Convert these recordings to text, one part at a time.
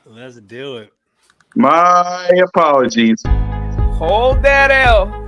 Let's do it. My apologies. Hold that L.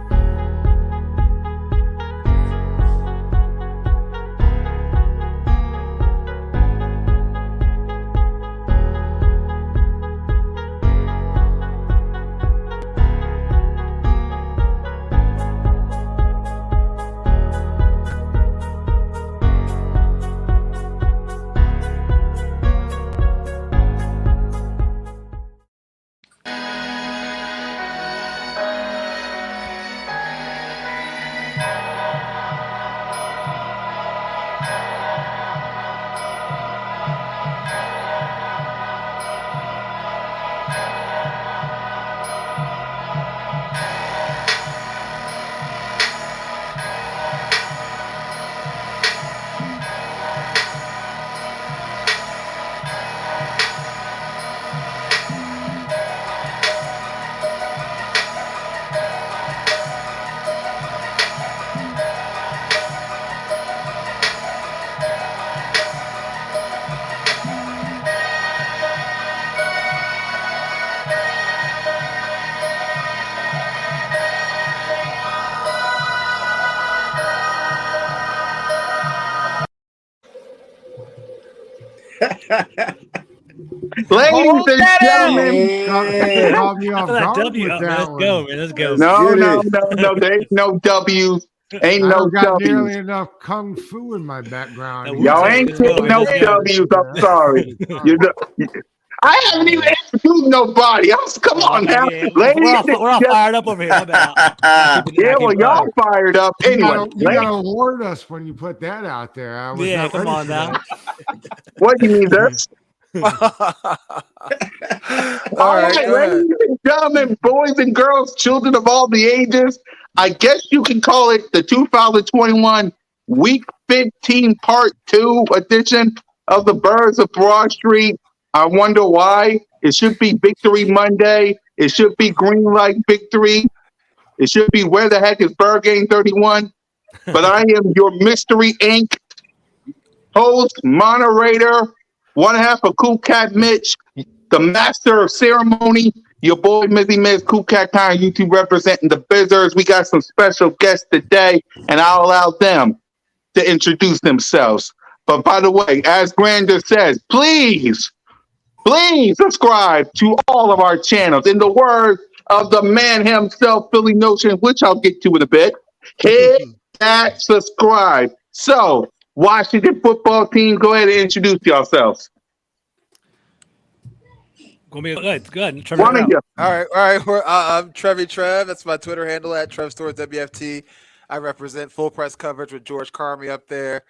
Ladies and gentlemen, Caught me off guard W. with Let's that go, one. man. Let's go. no. There ain't no W's. Ain't I no don't got nearly W's. enough kung fu in my background. Y'all ain't getting no W's. I'm sorry. I haven't even introduced nobody else. Come on now. Yeah. Ladies We're all fired up over here. My bad. yeah, well, y'all fired up. Anyway, You gotta warn us when you put that out there. I was not come ready on for now. that. what do you mean, this? All right, ladies and gentlemen, boys and girls, children of all the ages, I guess you can call it the 2021 Week 15 Part 2 edition of the Birds of Broad Street. I wonder why. It should be Victory Monday. It should be Green Light Victory. It should be Where the Heck is BIRDGANG 31? But I am your Mystery Inc. host, moderator, one half of Cool Cat Mitch, the master of ceremony, your boy Mizzy Miz, Cool Cat Kind YouTube representing the Bizzers. We got some special guests today, and I'll allow them to introduce themselves. But by the way, as Grander says, please subscribe to all of our channels. In the words of the man himself, Philly Notion, which I'll get to in a bit, hit that subscribe. So, Washington football team, go ahead and introduce yourselves. Go ahead. One of you. All right. I'm Trevi Trev. That's my Twitter handle at TrevStores WFT. I represent full press coverage with George Carmi up there.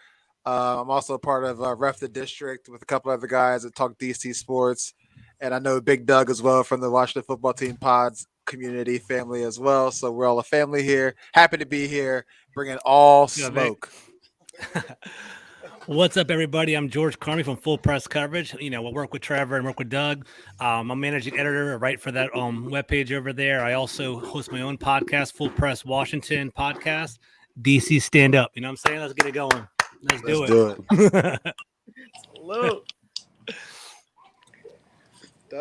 I'm also a part of Ref the District with a couple other guys that talk DC sports. And I know Big Doug as well from the Washington football team pods community family as well. So we're all a family here. Happy to be here, bringing all smoke. What's up, everybody? I'm George Carmi from Full Press Coverage. We'll work with Trevor and work with Doug. I'm managing editor. I write for that webpage over there. I also host my own podcast, Full Press Washington podcast, DC Stand Up. You know what I'm saying? Let's get it going. Let's do it. Salute.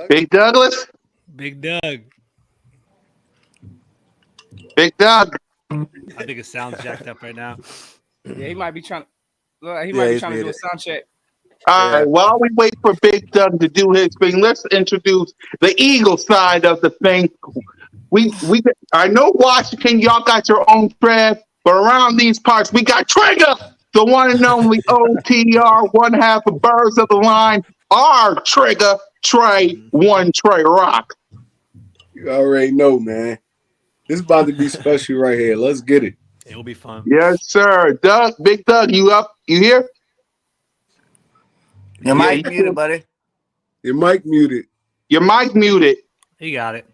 Big Douglas. Big Doug. Big Doug. I think it sounds jacked up right now. Yeah, he might be trying to do a sound check. All right, while we wait for Big Doug to do his thing, let's introduce the Eagle side of the thing. I know Washington, y'all got your own Trev, but around these parts, we got Trigger, the one and only OTR, one half of Birds of the Line, our Trigger, Trey Rock. You already know, man. This is about to be special right here. Let's get it. It'll be fun. Yes, sir. Doug, Big Doug, you up? You here? Your mic muted, buddy. Your mic muted. Your mic muted. He got it.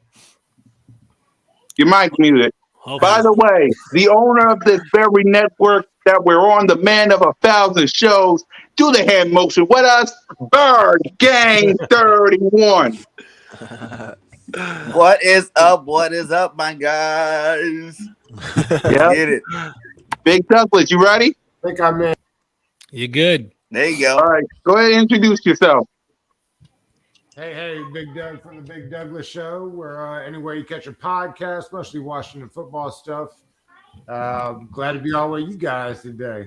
Your mic muted. Hopefully. By the way, the owner of this very network that we're on, the man of 1,000 shows, do the hand motion with us, BIRDGANG 31. What is up? What is up, my guys? Yep. Get it. Big Douglas, you ready? I think I'm in. You good? There you go. All right, go ahead and introduce yourself. Hey, Big Doug from the Big Douglas Show. Where anywhere you catch a podcast, mostly Washington football stuff. Glad to be all with you guys today.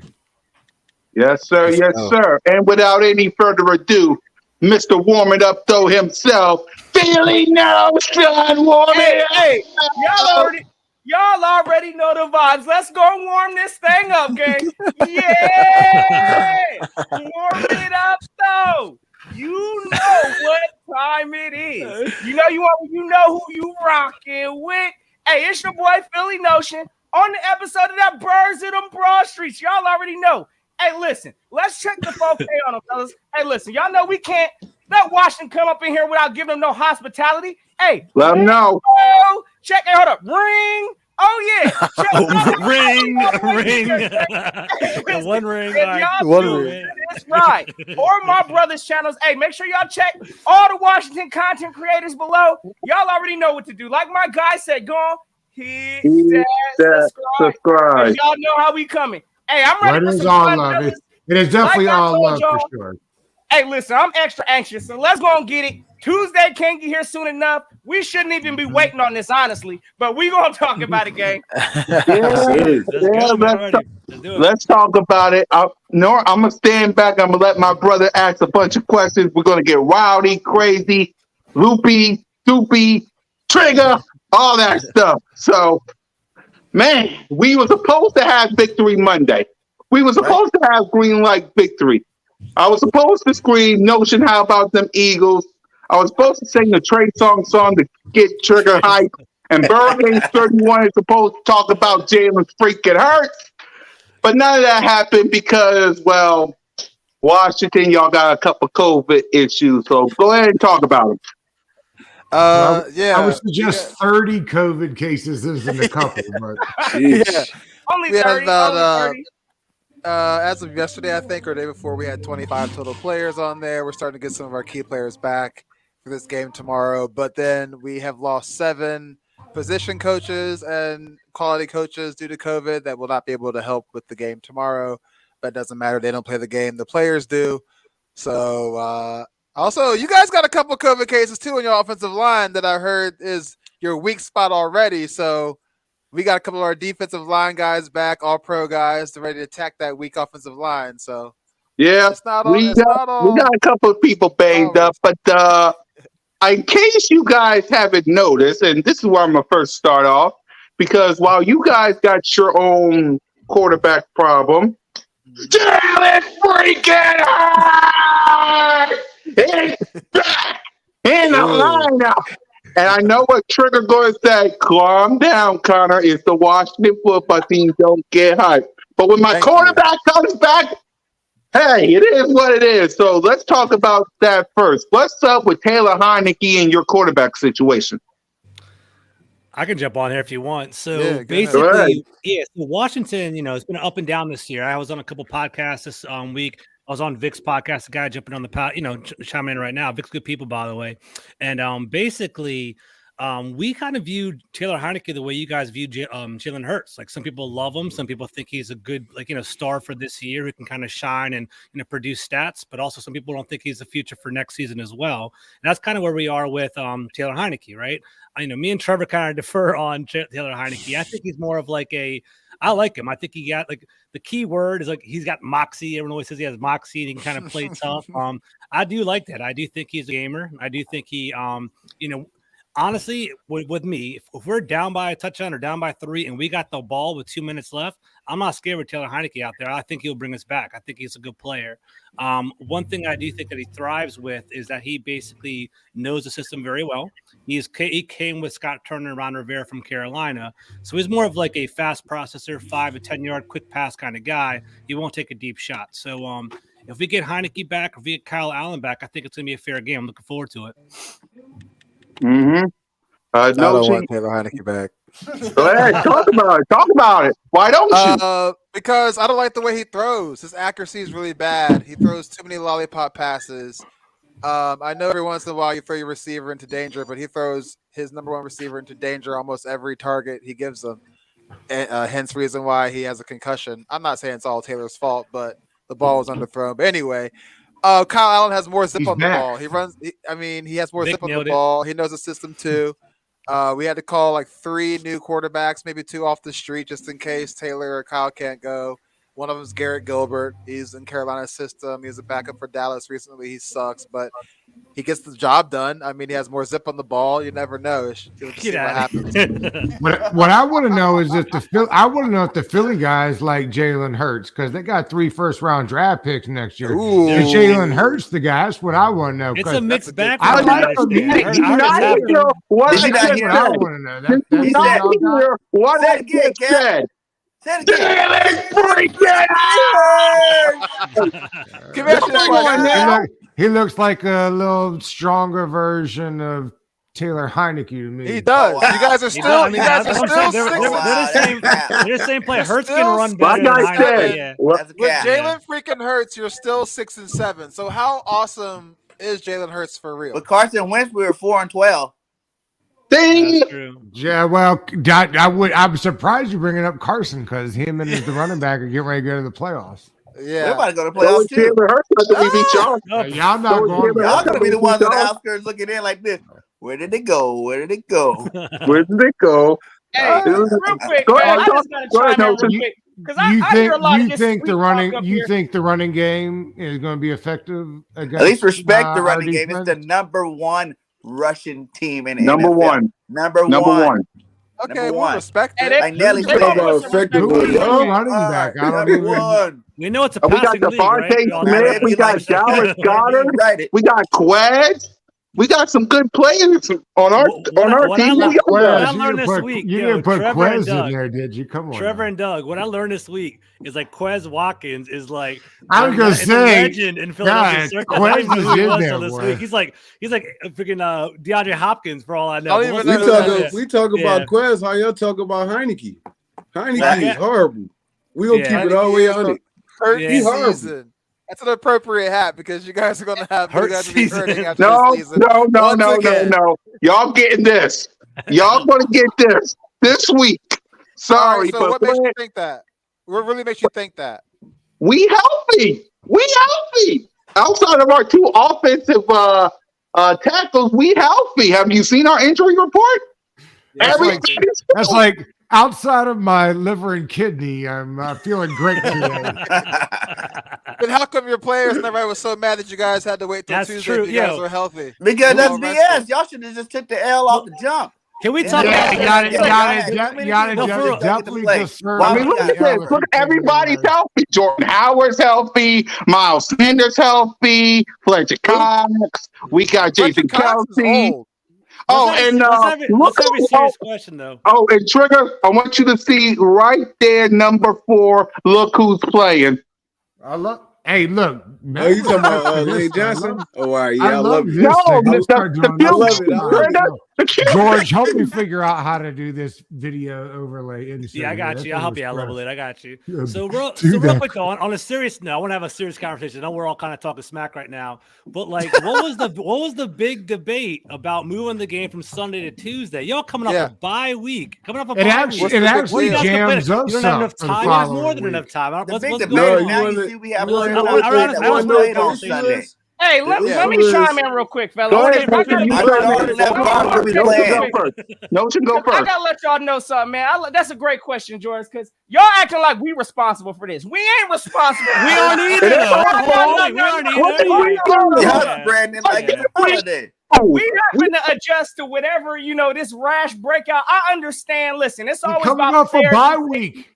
Yes, sir. Let's Yes, go. sir. And without any further ado, Mr. Warm It Up Though himself, Philly now, son, warm Hey, it hey, up. y'all already know the vibes. Let's go warm this thing up, gang. Yeah, warm it up though. You know what time it is. You know who you rocking with. Hey, it's your boy Philly Notion on the episode of that Birds of them Broad Streets. Y'all already know. Hey, listen, let's check the 4K on them, fellas. Hey, listen, y'all know we can't let Washington come up in here without giving them no hospitality. Hey, Let them know. oh, check. Hey, hold up. Ring. Oh, yeah. Check ring. Listen, One ring. if y'all One do ring. this right, or my brother's channels, hey, make sure y'all check all the Washington content creators below. Y'all already know what to do. Like my guy said, go on, hit that subscribe. And y'all know how we coming. Hey, I'm ready for some all fun, love. fellas. It is definitely Like I all told love y'all. for sure. Hey, listen, I'm extra anxious, so let's go and get it. Tuesday can't get here soon enough. We shouldn't even be waiting on this, honestly, but we gonna talk about it, gang. Let's talk about it. I'm gonna stand back. I'm gonna let my brother ask a bunch of questions. We're gonna get rowdy, crazy, loopy, soupy, trigger, all that stuff. So, man, we were supposed to have Victory Monday. We were supposed to have green light victory. I was supposed to scream Notion, how about them Eagles? I was supposed to sing the Trey song to get trigger hype. And BIRDGANG 31 is supposed to talk about Jalen's freaking hurts. But none of that happened because, well, Washington, y'all got a couple COVID issues. So go ahead and talk about them. Yeah. I would suggest 30 COVID cases isn't a couple, but Jeez. Only We had 30. about, Only 30. as of yesterday, I think, or the day before, we had 25 total players on there. We're starting to get some of our key players back for this game tomorrow. But then we have lost 7 position coaches and quality coaches due to COVID that will not be able to help with the game tomorrow. But it doesn't matter. They don't play the game. The players do. So, also, you guys got a couple COVID cases, too, on your offensive line that I heard is your weak spot already. So, we got a couple of our defensive line guys back, all pro guys, to ready to attack that weak offensive line. So Yeah, it's not all. we got a couple of people banged up, but in case you guys haven't noticed, and this is where I'm gonna first start off, because while you guys got your own quarterback problem, Jalen freaking hurt! He's back in the lineup. And I know what Trigger going to say. Calm down, Connor. It's the Washington football team. Don't get hyped. But when my quarterback comes back, hey, it is what it is. So let's talk about that first. What's up with Taylor Heineke and your quarterback situation? I can jump on here if you want. So Yeah, basically, so Washington, it's been up and down this year. I was on a couple podcasts this week. I was on Vic's podcast, the guy jumping on the pod, chiming in right now. Vic's good people, by the way. And basically, we kind of viewed Taylor Heineke the way you guys view Jalen Hurts. Like, some people love him. Some people think he's a good, star for this year who can kind of shine and, produce stats. But also some people don't think he's the future for next season as well. And that's kind of where we are with Taylor Heineke, right? Me and Trevor kind of defer on Taylor Heineke. I think he's more of I like him. I think he got the key word is he's got moxie. Everyone always says he has moxie and he can kind of play tough. I do like that. I do think he's a gamer. I do think he, honestly, with me, if we're down by a touchdown or down by 3 and we got the ball with 2 minutes left, I'm not scared with Taylor Heineke out there. I think he'll bring us back. I think he's a good player. One thing I do think that he thrives with is that he basically knows the system very well. He came with Scott Turner and Ron Rivera from Carolina. So he's more of a fast processor, 5 to 10 yard quick pass kind of guy. He won't take a deep shot. So if we get Heineke back, if we get Kyle Allen back, I think it's going to be a fair game. I'm looking forward to it. Mm-hmm. I don't want Taylor Heineke back. Go ahead, talk about it. Talk about it. Why don't you? Because I don't like the way he throws. His accuracy is really bad. He throws too many lollipop passes. I know every once in a while you throw your receiver into danger, but he throws his number 1 receiver into danger almost every target he gives them. Hence the reason why he has a concussion. I'm not saying it's all Taylor's fault, but the ball was underthrown. But anyway, Kyle Allen has more zip He's on the back. ball. He has more Vic zip on the nailed it. ball. He knows the system too. We had to call like 3 new quarterbacks, maybe 2 off the street, just in case Taylor or Kyle can't go. One of them is Garrett Gilbert. He's in Carolina's system. He was a backup for Dallas recently. He sucks, but he gets the job done. I mean, he has more zip on the ball. You never know. Get out of here. What I want to know is if the Philly guys like Jalen Hurts, because they got 3 first-round draft picks next year. Ooh. Is Jalen Hurts the guy? That's what I want to know. It's 'cause a mixed bag. I for like him. him. I heard Did you not it's hear what Did I you not just hear That's what I said? want to know. Did you He not said- hear what Say I it again, just Cap. said? Say it again. Jalen freaking Give me a Come on now. He looks like a little stronger version of Taylor Heineke to me. He does. wow. You guys are He still. does. I mean, You guys that's are what still I'm saying. They're Wow, the same. that's crap. They're the same player. You're Hurts can still run My better than guy Heineke. said, Yeah. well, That's a With cap. Jalen freaking Hurts, you're still 6 and 7. So how awesome is Jalen Hurts for real? With Carson Wentz, we were 4-12. ding. That's true. Yeah, well, I'm surprised you bringing up Carson because him and the running back are getting ready to go to the playoffs. We're Yeah. about to go to So playoffs is too. Jalen Hurts after we beat y'all. Oh, Y'all not So going. Jalen Y'all Hurts gonna be the after we ones beat on the y'all. outskirts looking in like this. Where did it go? Where did it go? Where did it go? Hey, real quick, Go man, ahead, I just gotta go ahead, chime in real Nelson. quick because I hear a lot of this sweet talk up here. think the running game is going to be effective against? At least respect the our running game. It's defense? the number 1 Russian team in the Number NFL. one. Number Number one. one. Okay, Number we'll 1. respect Hey, it. they- Like Nelly they said. put some respect Effective on with the it. game. running back. I don't Number even. 1. we know it's a We got passing league, right? Devontae We all Smith. know Right, We that. got Dallas Goddard. Right. We got Quez. We got some good players on our What I team. learned- We got I that. learned this week, You yo, didn't put Trevor and Quez in Doug. there, did you? Come on. Trevor now. and Doug. What I learned this week is like Quez Watkins is like I was gonna is a say, legend in Philadelphia God, circles. I didn't know Quez who he is in was there, till this boy. week. He's like freaking DeAndre Hopkins for all I know. I don't But even we'll know see who who that that is. is. We talk Yeah. about Quez. How y'all talk about Heineke? Heineke Yeah. is horrible. We gonna Yeah. keep it all the way Heineke is on it. Hurt Yeah. Horrible. season. That's an appropriate hat because you guys are gonna have Hurt you guys will be season. hurting after No, this season. no, Once again. no. Y'all getting this. Y'all gonna get this week. All Sorry, right, so but what makes you think that? What really makes you think that? we healthy. We healthy. Outside of our 2 offensive tackles, we healthy. Have you seen our injury report? That's like- Everything is That's like outside of my liver and kidney, I'm feeling great today. Then how come your players and everybody was so mad that you guys had to wait till That's Tuesday true, if you guys yo. were healthy? Because that's Well, BS. Y'all should have just took the L off the jump. Can we Yeah, talk yeah, about yeah, No, for real. definitely Play. deserve. I mean, look at this. Look, everybody's healthy. Jordan Howard's healthy. Miles Sanders healthy. Fletcher Cox. We got Jason Fletcher Cox is Kelsey. old. Oh, let's and have a look serious question though. Oh, and Trigger, I want you to see right there, number 4. Look who's playing. I love. Hey, look. Oh, you talking about Lane Johnson? Oh, all right. Yeah, I love it. this No, thing. the Let's start doing field I love it. I love it. Trigger, George, help me figure out how to do this video overlay. Yeah, I got you. I'll help you out a little bit. I got you. Yeah, So real that. quick though, on a serious note, I want to have a serious conversation. I know we're all kind of talking smack right now, but like, what was the big debate about moving the game from Sunday to Tuesday? Y'all coming off a bye week, coming off a It bye actually, week. it What actually are you guys jams complaining? us You don't have enough up for the time. You have following more than week. enough time. The What's big going debate on? you now wanna- you see we have you players wanna- out I there wanna- that I wasn't wanna- played on Sunday. Hey, let me chime in real quick, fella. Go Okay, ahead, I Trigger. gotta- You I start thought next. that Bronco be Notion playing. go first. Notion go I first. gotta let y'all know something, man. That's a great question, George, because y'all acting like we responsible for this. We ain't responsible. We aren't either. It is though. hard. We aren't What either. are we doing? Y'all Brandon like it's a holiday. We having to adjust to whatever, this rash breakout. I understand. Listen, it's We're always coming about off a players bye and week. safety.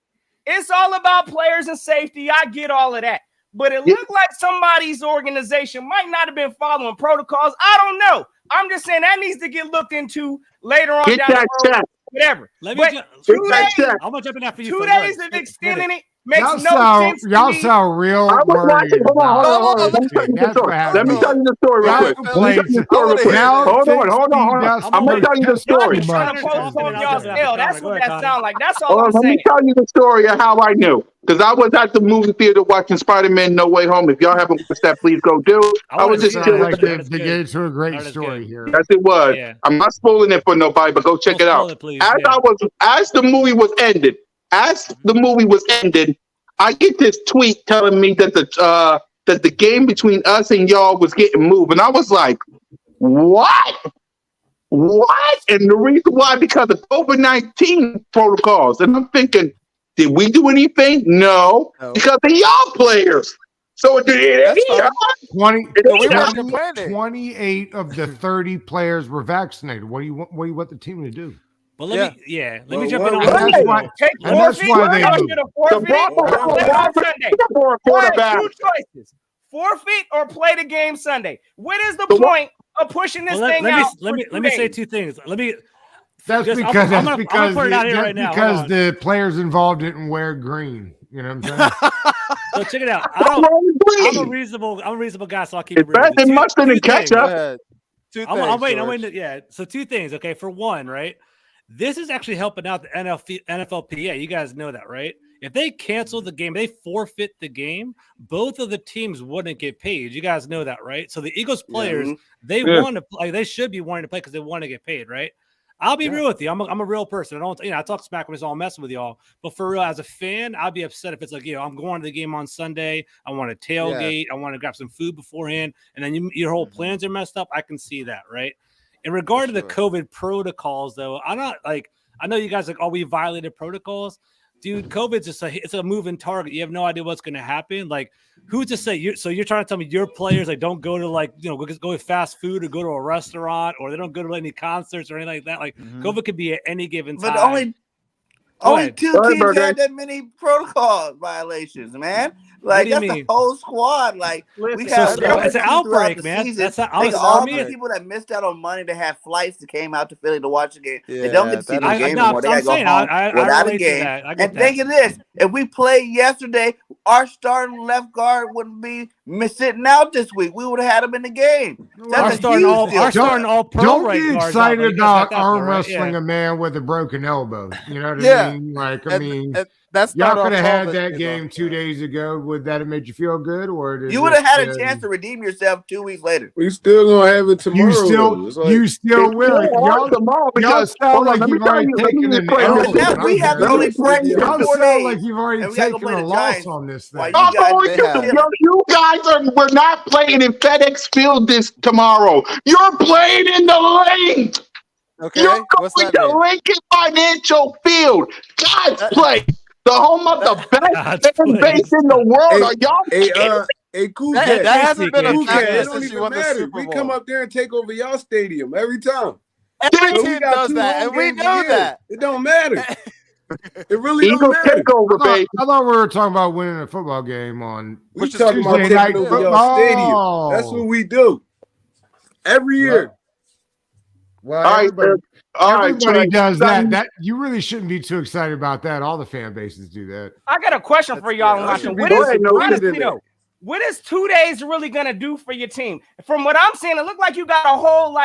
It's all about players and safety. I get all of that. But it Yeah. looked like somebody's organization might not have been following protocols. I don't know. I'm just saying that needs to get looked into later on Get down that the road. check. Whatever. Let But me Get 2 that days, check. I'm gonna jump in after you. 2 Phil. Go days ahead. of Get it. extending it makes Y'all no sense to me. sound real I was worried watching. Hold about on. Hold on, Let me tell you the That's story. what happened. Let me tell you the story real Y'all quick. Let me tell you the story real quick. Now Hold thinks on. Steve Dust I'm gonna was tell you the just Y'all story. be trying to Much. postpone I'll y'all's jump in L. after That's Conor. what Go that ahead, sounds like. That's all I'm Let me saying. tell you the story of how I knew. Because I was at the movie theater watching Spider-Man No Way Home. If y'all haven't watched that, please go do. I was just Sounds chilling. like That is the good. gates to a great That is story good. here. Yes, it was. Yeah. I'm not spoiling it for nobody, but go check Don't it spoil out. it, please. As Yeah. as the movie was ended, I get this tweet telling me that that the game between us and y'all was getting moved. And I was like, what? What? And the reason why, because of COVID-19 protocols. And I'm thinking, did we do anything? No. Because of y'all players. So it That's fine. 28 of the 30 players were vaccinated. What do you want the team to do? Well, let me jump in on And that's why they moved. Two choices: forfeit or play the game Sunday. What is the point of pushing this thing out? Let me say two things. That's because the players involved didn't wear green. You know what I'm saying? So check it out. I'm a reasonable guy, so I'll keep it real. It's better than mustard and ketchup. I'm waiting. Yeah. So two things. Okay. For one, right? This is actually helping out the NFLPA. You guys know that, right? If they cancel the game, they forfeit the game, both of the teams wouldn't get paid. You guys know that, right? So the Eagles players, want to play. They should be wanting to play because they want to get paid, right? I'll be real with you. I'm a real person. I talk smack when it's all messing with y'all. But for real, as a fan, I'd be upset if it's like, I'm going to the game on Sunday. I want to tailgate. I want to grab some food beforehand. And then your whole plans are messed up. I can see that, right? In regard to the COVID protocols, though, I'm not like, I know you guys are like, we violated protocols. Dude, COVID's just it's a moving target. You have no idea what's going to happen. Like, who's to say? So you're trying to tell me your players like don't go to go with fast food or go to a restaurant or they don't go to any concerts or anything like that. Like, COVID could be at any given time. But only two teams had that many protocol violations, man. Like that's the whole squad. Like we have it's an outbreak, man. That's all the people that missed out on money to have flights that came out to Philly to watch the game. They don't get to see the game anymore. They gotta go home without a game. And think of this: if we played yesterday, our starting left guard wouldn't be sitting out this week. We would have had him in the game. Our starting all pro. Don't be excited about arm wrestling a man with a broken elbow. You know what I mean? Like that's y'all could have had that game 2 days ago. Would that have made you feel good, or you would have had a chance to redeem yourself 2 weeks later? We still gonna have it tomorrow. You still will. Y'all sound like you've already taken an L. We have only played. Y'all sound like you've already taken a loss on this thing. You guys we're not playing in FedEx Field this tomorrow. You're playing in the link. Okay, you're going to Lincoln Financial Field. God's place. The home of the best fan base in the world. Are y'all cool that hasn't been a it don't even matter. We come up there and take over y'all stadium every time. Every team does that, and we know that. It don't matter. It really don't matter. I thought we were talking about winning a football game on. We're talking about taking over y'all stadium. That's what we do every year. Well, everybody does that. That you really shouldn't be too excited about that. All the fan bases do that. I got a question for y'all. What is 2 days really gonna do for your team? From what I'm seeing, it looked like you got a whole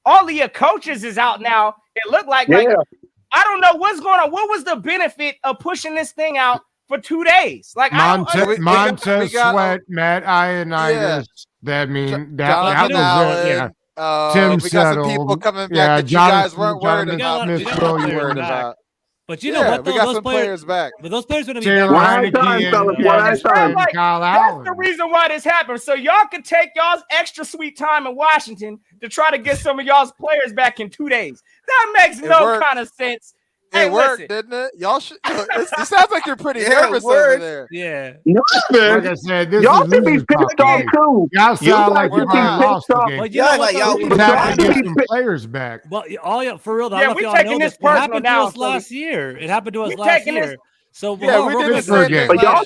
all of your coaches is out now. It looked like I don't know what's going on. What was the benefit of pushing this thing out for 2 days? Like Montez Sweat, Matt Ioannidis. That was it. Yeah. Tim we got some people coming back that you guys weren't worried about. But you know what? We got some players back. But those players are going to be That's the reason why this happened. So y'all could take y'all's extra sweet time in Washington to try to get some of y'all's players back in 2 days. That makes no kind of sense. It worked, didn't it? Y'all should. It sounds like you're pretty nervous over there. Yeah. Like I said, y'all should be pissed off too. Y'all sound like you're lost the game. Y'all have to get some players back. Well, for real, yeah, we're taking this personal now. It happened to us last year. So we did the same. But y'all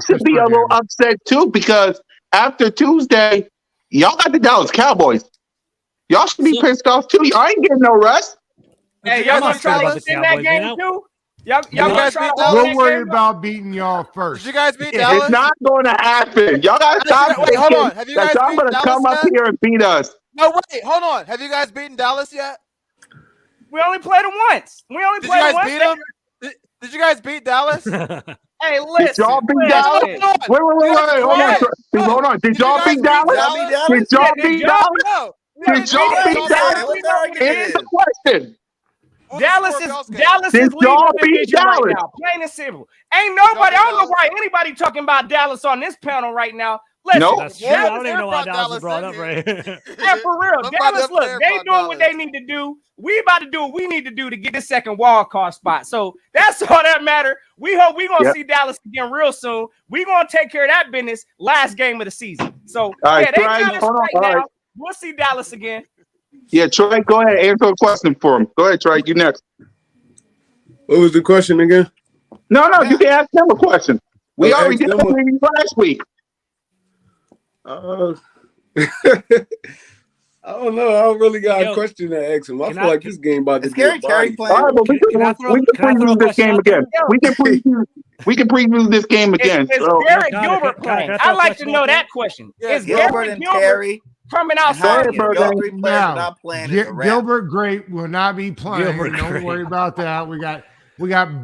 should be a little upset too because after Tuesday, y'all got the Dallas Cowboys. Y'all should be pissed off too. Y'all ain't getting no rest. Hey, y'all gonna try to win that game too? Y'all gonna try to We'll worry about beating y'all first. Did you guys beat Dallas? It's not going to happen. Y'all got to stop thinking hold on. Have you guys y'all going to come up here and beat us. No, wait. Hold on. Have you guys beaten Dallas yet? We only played them once. Did you guys beat them? Did you guys beat Dallas? Hey, listen. Did y'all beat Dallas? Wait. Hold on. Did y'all beat Dallas? Did y'all beat Dallas? Did y'all beat Dallas? Here's the question. Dallas is leading the division right now. Plain and simple. Ain't nobody. I don't know why anybody talking about Dallas on this panel right now. Listen, Nope. That's true. I don't even know why Dallas was brought up, right? And for real, Dallas, look, they doing what they need to do. We about to do what we need to do to get this second wild card spot. So that's all that matter. We hope we're gonna see Dallas again real soon. We're gonna take care of that business last game of the season. So right, they got us right now. Right. We'll see Dallas again. Yeah, Trey, go ahead. Answer a question for him. Go ahead, Trey. You next. What was the question again? No, you can ask them a question. We already did that last week. I don't know. I don't really got a question to ask him. I feel like this game about to be Terry playing. All right, but we can preview this game again. We can preview this game again. Is Garrett Gilbert playing? I'd like to know that question. Is Gilbert and Terry coming outside? Gilbert Great will not be playing. Don't worry about that. We got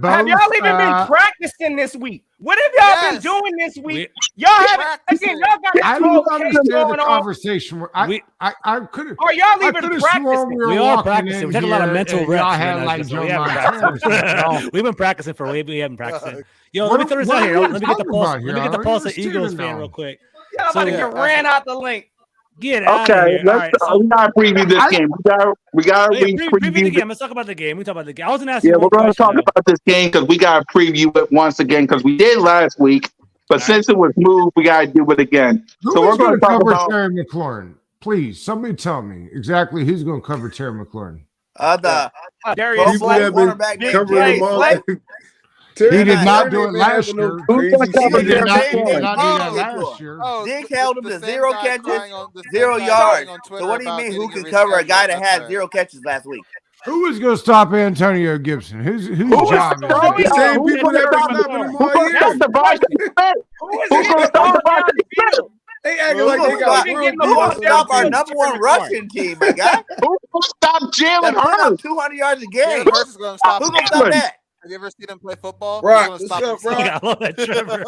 both. Have y'all even been practicing this week? What have y'all been doing this week? Y'all haven't. Again, y'all got I don't understand the conversation. I couldn't. Are y'all even practicing? We are practicing. We had a lot of mental reps. Y'all had like we've been practicing for way. We haven't practiced. Yo, let me throw this out here. Let me get the pulse. Let me get the pulse of Eagles fan real quick. Y'all about to get ran out the link. Get out of here. We gotta preview this game. We gotta preview the game. Let's talk about the game. We talk about the game. I wasn't asking. Yeah, we're gonna talk about this game because we gotta preview it once again because we did last week, but since it was moved, we gotta do it again. So we're gonna cover Terry McLaurin. Please, somebody tell me exactly who's gonna cover Terry McLaurin. Darius quarterback. He did not do it last year. He did not do that last year. Dick held him to 0 catches, 0 yards. So what do you mean? Who can cover a guy that had 0 catches last week? Who is going to stop Antonio Gibson? Whose job is the same people that were stopping him all year? Who's gonna stop the They acting like they got stop our number one rushing team, my guy. Who's gonna stop Jalen Hurts? 200 yards a game. Hurts is going to stop. Who's gonna stop that? Have you ever seen him play football? Right. I love that, Trevor.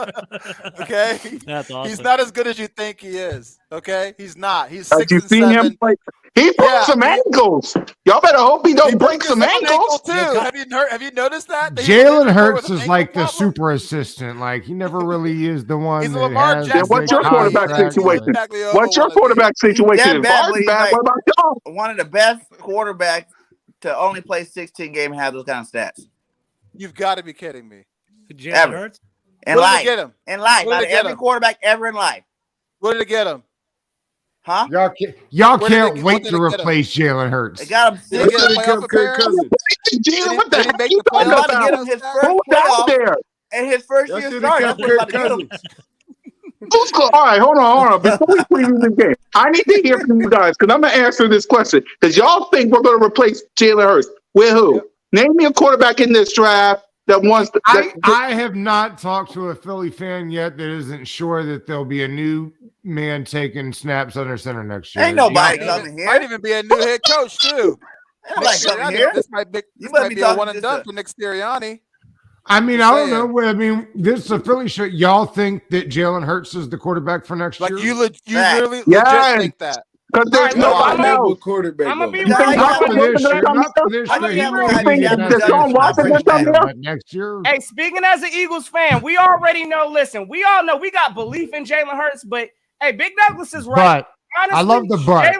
Okay. That's awesome. He's not as good as you think he is. Okay. He's not. He's 6 Have you and seen 7. him play? He broke some ankles. Y'all better hope he don't break some ankles too. Have you noticed that? Jalen Hurts is like the super assistant. Like he never really is the one. He's a that Lamar has Jackson. What's your quarterback situation? What's your quarterback situation? Bad. What about y'all? One of the best quarterbacks to only play 16 games and have those kind of stats. You've got to be kidding me. Jalen Hurts? In life. In life. Not every quarterback ever in life. What did it get him? Huh? Y'all can't wait to replace Jalen Hurts. They got him 6. Jalen, what the heck you talking about? To get him his first playoff and his first year start. That's what about to get him. All right, hold on. Before we preview the game, I need to hear from you guys because I'm going to answer this question. Because y'all think we're going to replace Jalen Hurts. With who? Name me a quarterback in this draft that wants to. I have not talked to a Philly fan yet that isn't sure that there'll be a new man taking snaps under center next year. Ain't nobody coming here. Might even be a new head coach, too. This might be a one and done for Nick Sirianni. I mean, I don't know. I mean, this is a Philly show. Y'all think that Jalen Hurts is the quarterback for next year? Like you really legit think that? Because there's nobody else. Quarterback. I'm gonna be next year. Hey, speaking as an Eagles fan, we already know. Listen, we all know we got belief in Jalen Hurts, but hey, Big Douglas is right. But honestly, I love the but.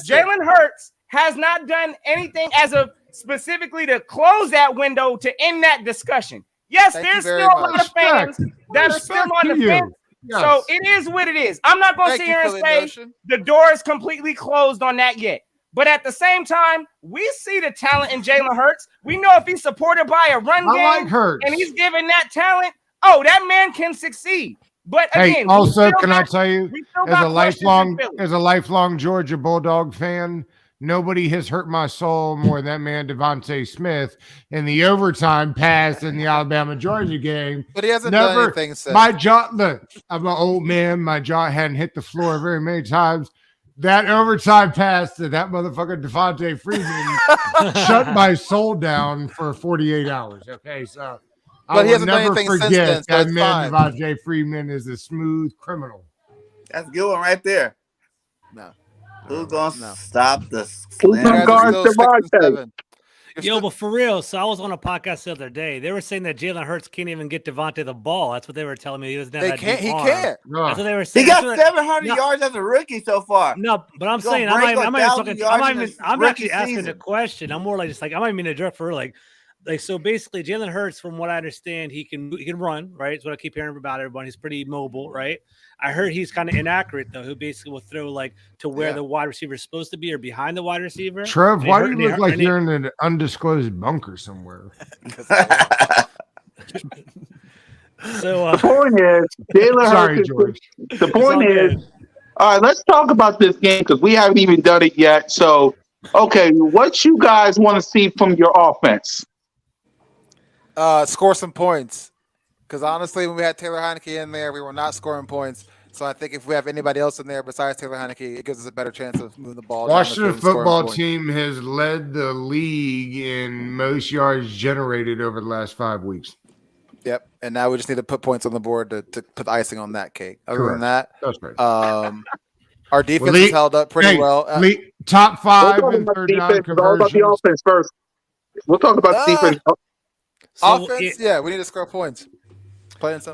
Jalen Hurts has not done anything as of specifically to close that window to end that discussion. Yes, there's still a lot of fans that are still on the fence. Yes. So it is what it is. I'm not going to sit here and say the door is completely closed on that yet. But at the same time, we see the talent in Jalen Hurts. We know if he's supported by a run game and he's given that talent, that man can succeed. But again, also, can I tell you, as a lifelong Georgia Bulldog fan, nobody has hurt my soul more than that man Devontae Smith in the overtime pass in the Alabama-Georgia game. But he hasn't done anything since. My jaw, look, I'm an old man. My jaw hadn't hit the floor very many times. That overtime pass to that motherfucker Devontae Freeman shut my soul down for 48 hours. Okay, so I will never forget that man Devontae Freeman is a smooth criminal. That's a good one right there. No. Who's gonna stop the guard Devontae? Yo, but for real, so I was on a podcast the other day. They were saying that Jalen Hurts can't even get Devontae the ball. That's what they were telling me. He doesn't have that deep arm. Can't. That's what they were saying. He got 700 yards as a rookie so far. No, but I'm saying I'm not actually asking the question. I'm more like just like I might mean a jerk for like so basically Jalen Hurts, from what I understand, he can run, right? That's what I keep hearing about everyone. He's pretty mobile, right? I heard he's kind of inaccurate though, who basically will throw like to where the wide receiver is supposed to be or behind the wide receiver. Trev, why do you look like you're in an undisclosed bunker somewhere? So the point is, Jalen Hurts. George. The point is, all right, let's talk about this game because we haven't even done it yet. So, okay, what you guys want to see from your offense? Score some points. Because honestly, when we had Taylor Heineke in there, we were not scoring points. So I think if we have anybody else in there besides Taylor Heineke, it gives us a better chance of moving the ball. Washington football team has led the league in most yards generated over the last 5 weeks. Yep. And now we just need to put points on the board to put the icing on that cake. Other than that, that's right. Our defense has held up pretty well. Top 5 in third down conversions. All about the offense first. We'll talk about the defense. Offense, we need to score points.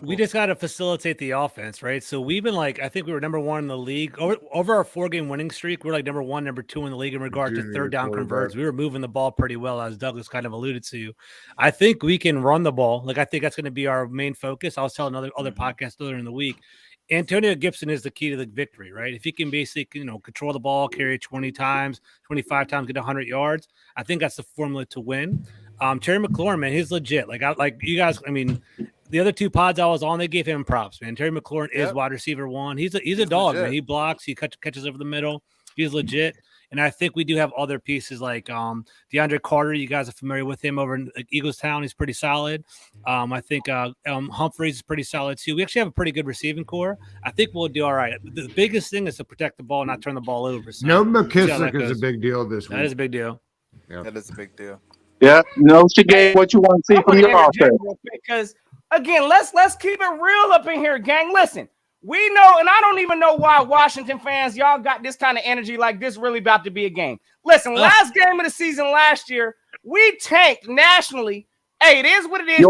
We just got to facilitate the offense, right? So we've been like, I think we were number 1 in the league over our 4-game winning streak. We're like number 1, number 2 in the league in regard to third down converts. We were moving the ball pretty well, as Douglas kind of alluded to. I think we can run the ball. Like I think that's going to be our main focus. I was telling other podcasts earlier in the week. Antonio Gibson is the key to the victory, right? If he can basically, control the ball, carry 20 times, 25 times, get 100 yards, I think that's the formula to win. Terry McLaurin, man, he's legit. Like you guys, I mean, the other 2 pods I was on, they gave him props, man. Terry McLaurin is wide receiver 1. He's a dog, legit. Man. He blocks, he catches over the middle. He's legit. And I think we do have other pieces like DeAndre Carter. You guys are familiar with him over in Eaglestown. He's pretty solid. I think Humphreys is pretty solid too. We actually have a pretty good receiving core. I think we'll do all right. The biggest thing is to protect the ball and not turn the ball over. So no, McKissick is a big deal this week. That is a big deal. Yeah. That is a big deal. Yeah. No, Shigay, what you want to see from your offense? Because again, let's keep it real up in here, gang. Listen, we know, and I don't even know why Washington fans, y'all got this kind of energy like this really about to be a game. Listen, last game of the season last year, we tanked nationally. Hey, it is what it is.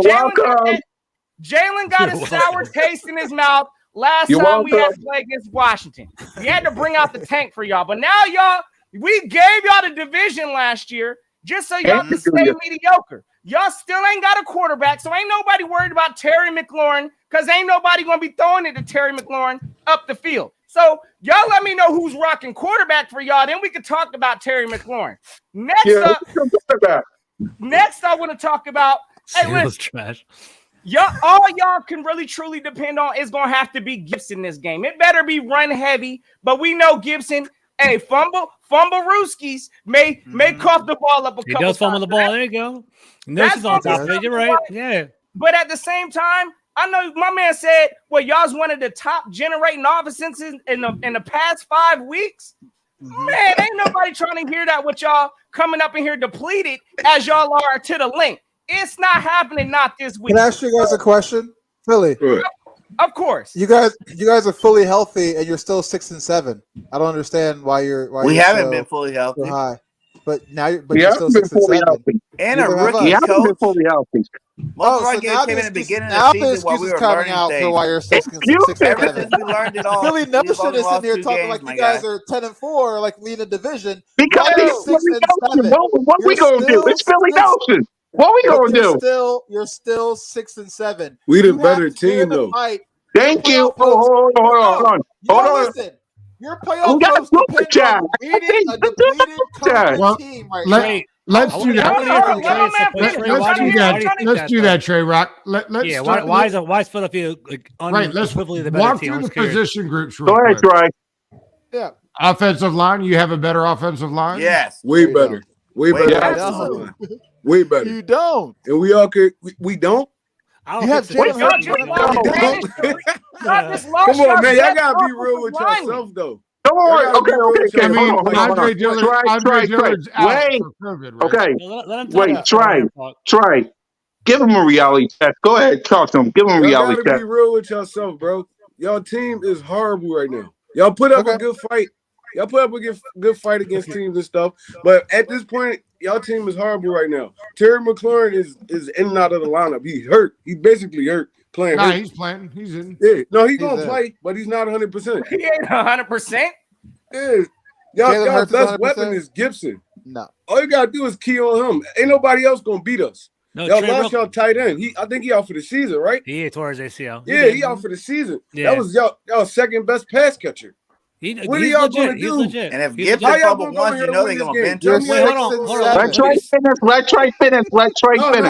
Jalen got a sour taste in his mouth last time we had to play against Washington. We had to bring out the tank for y'all. But now, y'all, we gave y'all the division last year just so y'all can stay mediocre. Y'all still ain't got a quarterback, so ain't nobody worried about Terry McLaurin because ain't nobody going to be throwing it to Terry McLaurin up the field. So y'all let me know who's rocking quarterback for y'all. Then we can talk about Terry McLaurin. Next, I want to talk about trash. All y'all can really truly depend on is going to have to be Gibson this game. It better be run heavy, but we know Gibson. Hey, fumble Rooskies may cough the ball up a couple times. He does fumble the ball. There you go. That's on top of it. You're right. Yeah. But at the same time, I know my man said, well, y'all's one of the top generating offenses in the past 5 weeks. Man, ain't nobody trying to hear that with y'all coming up in here depleted as y'all are to the link. It's not happening, not this week. Can I ask you guys a question? Philly. Of course. You guys are fully healthy and you're still 6-7. I don't understand why we haven't been fully healthy. So high. But now you're still 6-7. And a rookie coach. Been fully healthy. Most of our games came in the beginning of the season while we were learning out things. for why you're 6-7. Ever since we learned it all. Philly never should have sitting here talking like you guys are 10-4, like leading a division. Because it's Philly Notion. What we gonna do? It's Philly Notion. What we gonna do? You're still 6-7. We the better team though. Thank you. Hold on. Listen, your playoff hopes depend on beating a depleted coach team right now. Let's do that. Let's do that, Trey Rock. Why is Philadelphia unequivocally the better walk team? through the position groups. Go ahead, Trey. Yeah. Offensive line. You have a better offensive line. Yes. Way better. Way better. Way better. You don't. And we all could. We don't. You have Jalen Hurts. Come on, man. Y'all gotta be real with yourself, though. Come on. Okay. I mean, Andre Dillard's out for COVID, right? Okay. Trey. Give him a reality check. Go ahead, talk to him. Give him a reality check. Y'all gotta be real with yourself, bro. Y'all team is horrible right now. Y'all put up a good fight. Y'all put up a good fight against teams and stuff. But at this point y'all team is horrible right now. Terry McLaurin is in and out of the lineup. He hurt. He basically hurt playing. Nah, hurt. he's playing. He's in. Yeah, no, he's gonna play, but he's not 100%. He ain't 100%. Yeah, y'all best weapon is Gibson. No, all you gotta do is key on him. Ain't nobody else gonna beat us. No, y'all lost y'all tight end. I think he out for the season, right? He tore his ACL. Yeah, he out for the season. Yeah. That was y'all second best pass catcher. What are y'all gonna do? And if Gibson fumble once, you know they're gonna bench him. Hold on. Let Trey finish. No,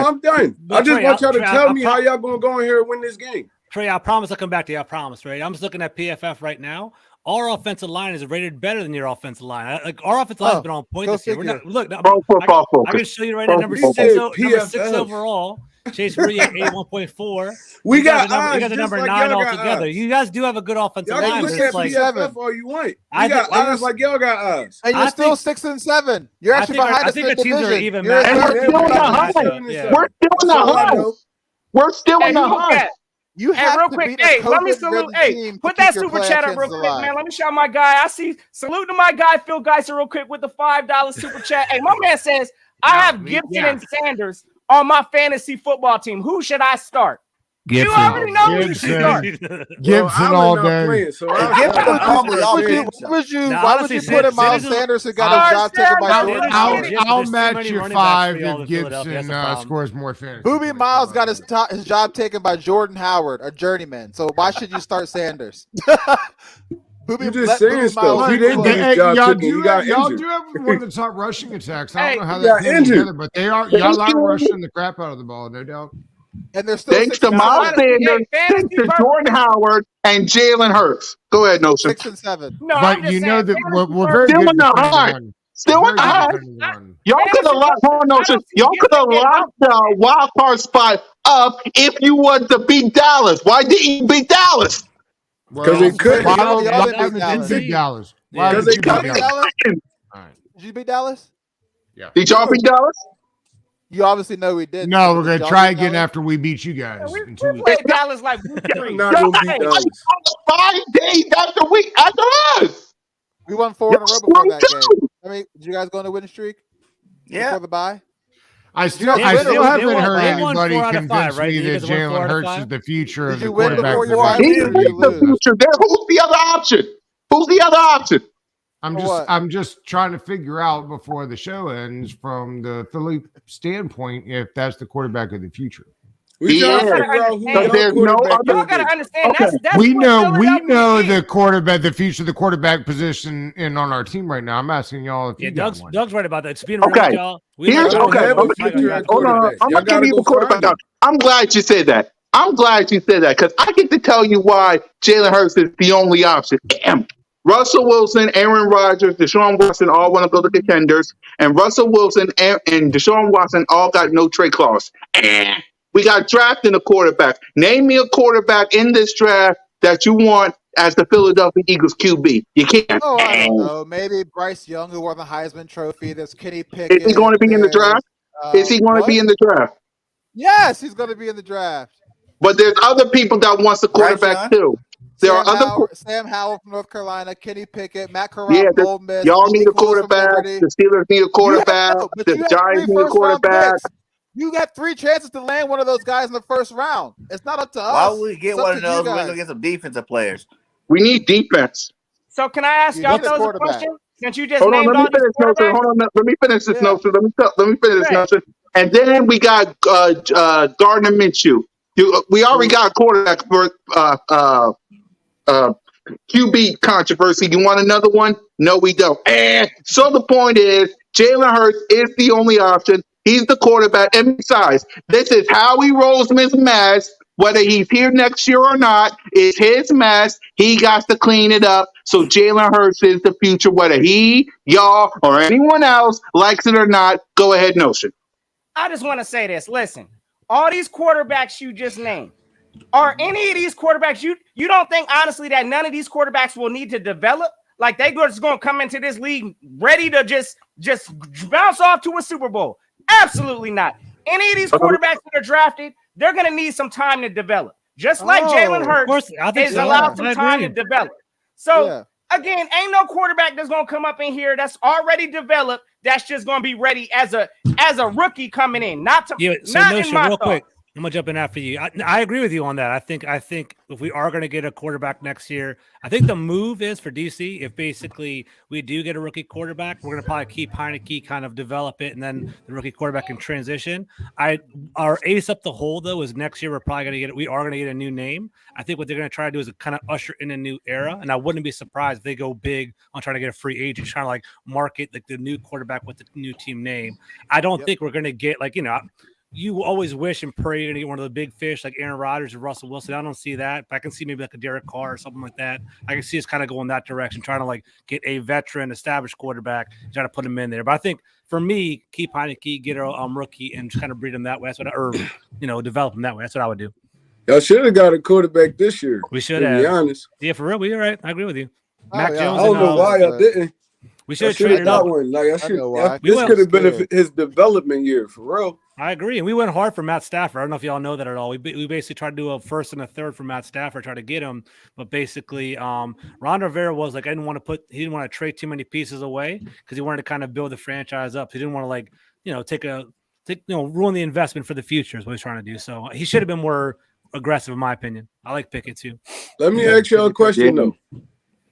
I'm done. I just want y'all to tell me how y'all gonna go in here and win this game. Trey, I promise I'll come back to you. I promise, right? I'm just looking at PFF right now. Our offensive line is rated better than your offensive line. Like our offensive line has been on point this year. We're not, look, I can show you right now. Number 6 overall. Chase Reed at 81.4. We got the number 9 altogether. You guys do have a good offensive line. Y'all can look at PFF all you want. We got odds like y'all got odds. And you're still 6 and 7. You're actually behind us in the division. We're still in the hunt. You have real quick, let me salute. Hey, put that super chat up real quick, man. Let me shout my guy. I see. Salute to my guy, Phil Geiser, real quick with the $5 super chat. Hey, my man says I have Gibson and Sanders on my fantasy football team. Who should I start? Gibson. You already know who you should start. Gibson all day. Why would you put in Miles Sanders who got his job taken by Jordan? I'll match your 5 if Gibson scores more fantasy. Boobie Miles got his job taken by Jordan Howard, a journeyman. So why should you start Sanders? You just saying stuff. He didn't get his job taken. He got injured. Y'all do have one of the top rushing attacks. I don't know how they came together, but y'all are rushing the crap out of the ball, no doubt. And they're still thanks to Miles Sanders, thanks to Jordan Howard and Jalen Hurts. Go ahead, Notion. 6 and 7. No, but you know that we're very still good in the hunt. Still in the hunt. Y'all could have locked Notion. Y'all could have locked the wild card spot up if you wanted to beat Dallas. Why didn't you beat Dallas? Because they couldn't. Beat Dallas. Because they couldn't. Did you beat Dallas? Yeah. Did y'all beat Dallas? You obviously know we did. No, we're gonna try again after we beat you guys. We played Dallas like we're not gonna beat Dallas. 5 days after us. We won 4 in a row before that game. I mean, did you guys go on a winning streak? Yeah. Before the bye? I still haven't heard anybody convince me that Jalen Hurts is the future of the quarterback. He's the future. Who's the other option? Who's the other option? I'm just trying to figure out before the show ends from the Philly standpoint if that's the quarterback of the future. We there's no other. Y'all gotta understand that's we know the quarterback, the future of the quarterback position on our team right now. I'm asking y'all if you got one. Doug's right about that. It's being okay. Y'all. Hold on. I'm gonna give you the quarterback. I'm glad you said that. Because I get to tell you why Jalen Hurts is the only option. Damn. Russell Wilson, Aaron Rodgers, Deshaun Watson all want to go to contenders, and Russell Wilson and Deshaun Watson all got no trade clause. We got drafting a quarterback. Name me a quarterback in this draft that you want as the Philadelphia Eagles QB. You can't. Oh, I don't know. Maybe Bryce Young, who won the Heisman Trophy. There's Kenny Pickett. Is he going to be in the draft? Is he going to be in the draft? Yes, he's going to be in the draft. But there's other people that wants the quarterback too. There are other Sam Howell from North Carolina, Kenny Pickett, Matt Corral from Ole Miss. Y'all need a quarterback. The Steelers need a quarterback. The Giants need a quarterback. You got 3 chances to land one of those guys in the first round. It's not up to us. Why would we get one of those? We're going to get some defensive players. We need defense. So can I ask y'all a question? Since you just Hold on, let me finish this notion. Let me finish this notion. And then we got Gardner Minshew. We already got a quarterback for QB controversy. You want another one? No, we don't. So the point is, Jalen Hurts is the only option. He's the quarterback. And besides, this is Howie Roseman's mess. Whether he's here next year or not, it's his mess. He got to clean it up. So Jalen Hurts is the future. Whether he, y'all, or anyone else likes it or not, go ahead, Notion. I just want to say this. Listen, all these quarterbacks you just named, are any of these quarterbacks, you don't think, honestly, that none of these quarterbacks will need to develop? Like they just going to come into this league ready to just bounce off to a Super Bowl? Absolutely not. Any of these quarterbacks that are drafted, they're going to need some time to develop. Just like Jalen Hurts is allowed some time to develop. So Again, ain't no quarterback that's gonna come up in here that's already developed. That's just gonna be ready as a rookie coming in. Not to not in my real thought. quick. I'm gonna jump in after you. I agree with you on that. I think if we are gonna get a quarterback next year, I think the move is for DC. If basically we do get a rookie quarterback, we're gonna probably keep Heineke, kind of develop it, and then the rookie quarterback can transition. Our ace up the hole though is next year we are gonna get a new name. I think what they're gonna try to do is kind of usher in a new era, and I wouldn't be surprised if they go big on trying to get a free agent, trying to like market like the new quarterback with the new team name. I don't think we're gonna get like you always wish and pray you're going to get one of the big fish like Aaron Rodgers or Russell Wilson. I don't see that, but I can see maybe like a Derek Carr or something like that. I can see us kind of going that direction, trying to like get a veteran, established quarterback, try to put him in there. But I think for me, keep Heineke, get a rookie, and just kind of breed him that way. That's what develop him that way. That's what I would do. Y'all should have got a quarterback this year. We should have. To be honest. Yeah, for real. We're right. I agree with you. Mac Jones. I don't know why y'all didn't. We should have traded up. One. Like this could have been his development year for real. I agree, and we went hard for Matt Stafford. I don't know if y'all know that at all. We basically tried to do a first and a third for Matt Stafford, try to get him, but basically, Ron Rivera was like, he didn't want to trade too many pieces away because he wanted to kind of build the franchise up. He didn't want to ruin the investment for the future is what he's trying to do. So he should have been more aggressive, in my opinion. I like Pickett too. Let me ask y'all a question though,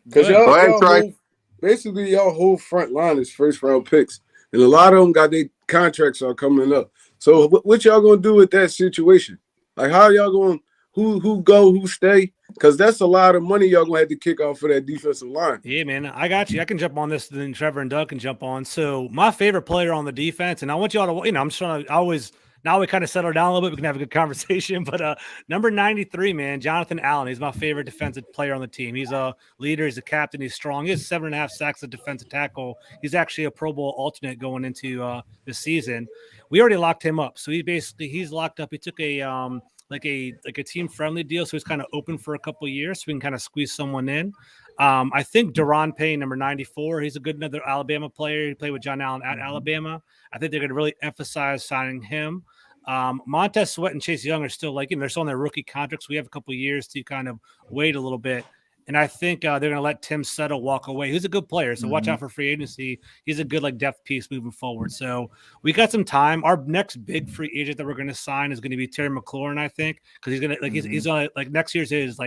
because basically y'all whole front line is first round picks, and a lot of them got their contracts are coming up. So what y'all gonna do with that situation? Like how y'all going? Who go? Who stay? Because that's a lot of money y'all gonna have to kick off for that defensive line. Yeah, man, I got you. I can jump on this, then Trevor and Doug can jump on. So my favorite player on the defense, and I want y'all to, I'm just trying to now we kind of settle down a little bit. We can have a good conversation. But number 93, man, Jonathan Allen. He's my favorite defensive player on the team. He's a leader. He's a captain. He's strong. He has 7.5 sacks of defensive tackle. He's actually a Pro Bowl alternate going into this season. We already locked him up. So he's locked up. He took a like a team friendly deal. So he's kind of open for a couple of years. So we can kind of squeeze someone in. I think Daron Payne, number 94, he's a good another Alabama player. He played with John Allen at Alabama. I think they're going to really emphasize signing him. Montez Sweat and Chase Young are still they're still on their rookie contracts. We have a couple of years to kind of wait a little bit. And I think they're going to let Tim Settle walk away. He's a good player, so watch out for free agency. He's a good depth piece moving forward. So we got some time. Our next big free agent that we're going to sign is going to be Terry McLaurin, I think, because he's going to he's on next year's his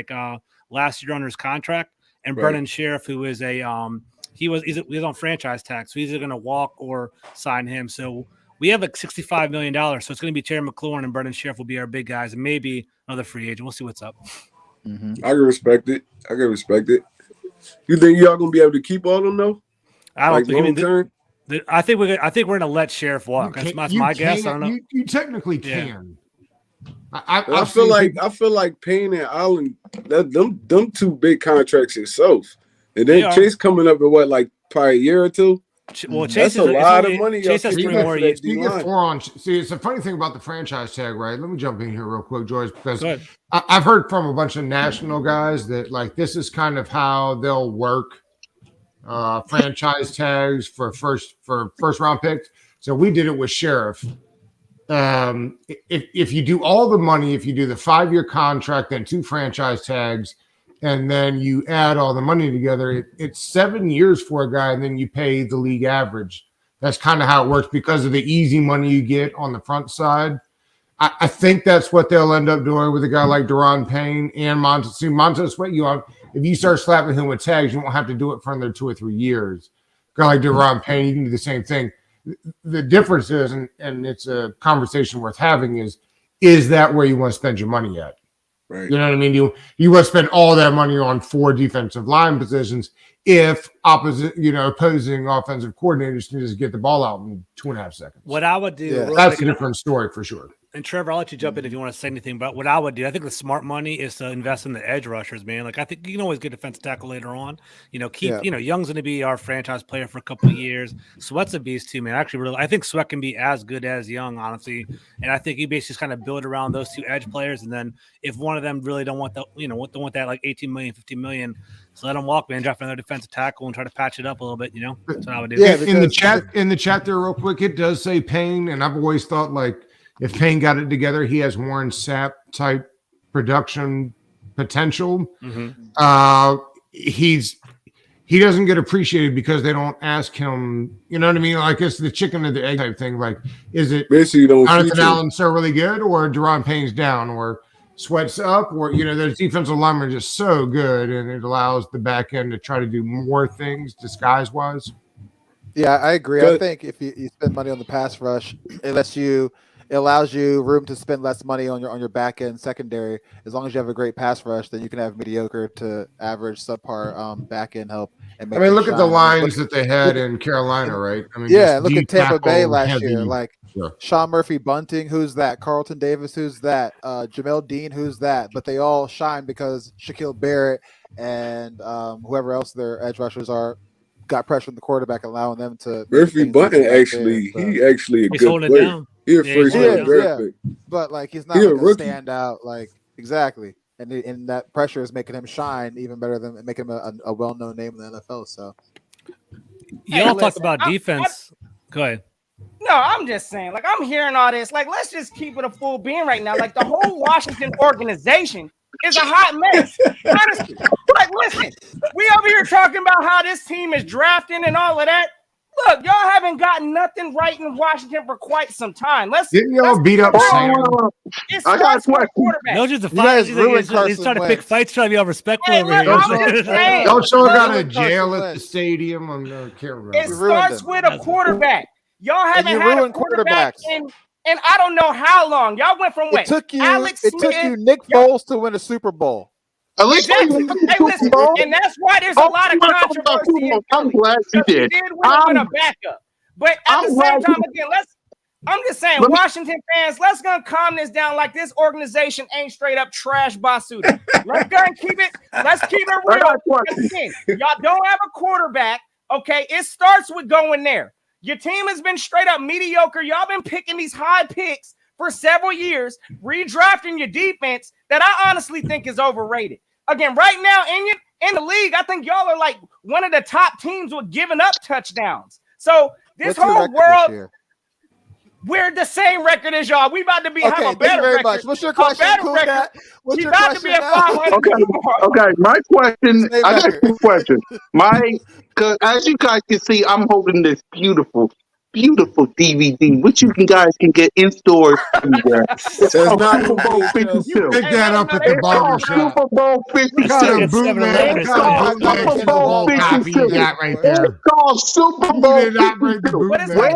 last year under his contract. And Brennan Sheriff, who is he's on franchise tag, so he's either going to walk or sign him. So we have $65 million. So it's going to be Terry McLaurin and Brennan Sheriff will be our big guys, and maybe another free agent. We'll see what's up. I can respect it. You think y'all gonna be able to keep all of them though? I don't think. I think we're gonna let Sheriff walk. That's my guess. I don't know. You technically can. I feel like Payne and Allen, them two big contracts itself, and then Chase coming up in probably a year or two. Well, Chase that's a lot of money. Chase has 3 more years. See, it's a funny thing about the franchise tag, right? Let me jump in here real quick, George, because I've heard from a bunch of national guys that this is kind of how they'll work franchise tags for first round picks. So we did it with Sheriff. If you do all the money, if you do the 5-year contract, then 2 franchise tags, and then you add all the money together, it's 7 years for a guy, and then you pay the league average. That's kind of how it works because of the easy money you get on the front side. I think that's what they'll end up doing with a guy like Daron Payne and Montez Sweat. If you start slapping him with tags, you won't have to do it for another 2 or 3 years. A guy like Daron Payne, you can do the same thing. The difference is, and it's a conversation worth having, is that where you want to spend your money at? Right. You know what I mean? You want to spend all that money on 4 defensive line positions if opposing offensive coordinators can just get the ball out in 2.5 seconds. What I would do, that's a different story for sure. And Trevor, I'll let you jump in if you want to say anything about what I would do. I think the smart money is to invest in the edge rushers, man. I think you can always get defensive tackle later on. Young's going to be our franchise player for a couple of years. Sweat's a beast too, man. I think Sweat can be as good as Young, honestly. And I think you basically just kind of build around those 2 edge players. And then if one of them really don't want that, don't want that 18 million, 15 million, so let them walk, man. Draft another defensive tackle and try to patch it up a little bit. That's what I would do. Yeah, in the chat there, real quick, it does say Payne, and I've always thought if Payne got it together, he has Warren Sapp type production potential. Mm-hmm. he doesn't get appreciated because they don't ask him. You know what I mean? Like it's the chicken and the egg type thing. Like, is it basically Jonathan Allen's so really good, or Deron Payne's down, or Sweat's up, or those defensive linemen are just so good, and it allows the back end to try to do more things disguise wise. Yeah, I agree. I think if you spend money on the pass rush, it allows you room to spend less money on your back end secondary. As long as you have a great pass rush, then you can have mediocre to average subpar back end help. And make look at the lines that they had in Carolina, right? I mean, yeah, look at Tampa Bay last year. Like yeah. Sean Murphy Bunting, who's that? Carlton Davis, who's that? Jamel Dean, who's that? But they all shine because Shaquille Barrett and whoever else their edge rushers are got pressure on the quarterback, allowing them to. Murphy Bunting actually a good player. He's a first round draft pick. But like he's not like a stand out. Like exactly. And that pressure is making him shine even better than making him a well-known name in the NFL. So, y'all talk about defense. Go ahead. No, I'm just saying. Like I'm hearing all this. Like let's just keep it a full being right now. Like the whole Washington organization is a hot mess. Honestly, like listen, we over here talking about how this team is drafting and all of that. Look, y'all haven't gotten nothing right in Washington for quite some time. Didn't y'all beat up Sam? I got a question. No, just a fight. He's trying to pick fights, trying to be all respectful over here. Don't show got a jail at the stadium on the camera. It starts with a quarterback. Y'all haven't had a quarterback in I don't know how long. Y'all went from what? It took you Nick Foles to win a Super Bowl. Exactly. Hey, listen, and that's why there's a lot of controversy. I'm glad you did. He did win a backup, but at the same time, again, I'm just saying, Washington fans, let's gonna calm this down. Like this organization ain't straight up trash Basuda. Let's go and keep it. Let's keep it real. Y'all don't have a quarterback. Okay, it starts with going there. Your team has been straight up mediocre. Y'all been picking these high picks for several years, redrafting your defense that I honestly think is overrated. Again, right now in the league, I think y'all are like one of the top teams with giving up touchdowns. So this whole world, we're the same record as y'all. We about to be have a better record. Much. What's your question, Cool Cat? What's your about question to be at 500. Okay. My question. I got two questions. Because as you guys can see, I'm holding this beautiful DVD, which you guys can get in stores anywhere. It's called Super Bowl 52. Pick that up at the barber shop. Super Bowl 52. Super Bowl 52. It's called Super Bowl 52. But it's like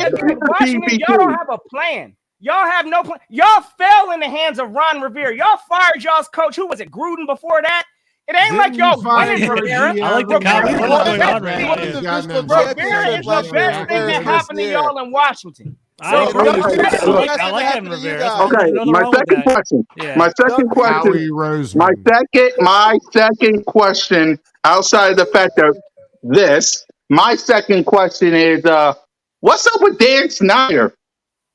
Washington, y'all don't have a plan. Y'all have no plan. Y'all fell in the hands of Ron Rivera. Y'all fired y'all's coach. Who was it? Gruden before that? It ain't like y'all winning Rivera. I like the comment going on right now. Rivera is the best thing that happened to y'all in Washington. I like having Rivera. Okay, my second question. My second question, outside of the fact that my second question is, what's up with Dan Snyder?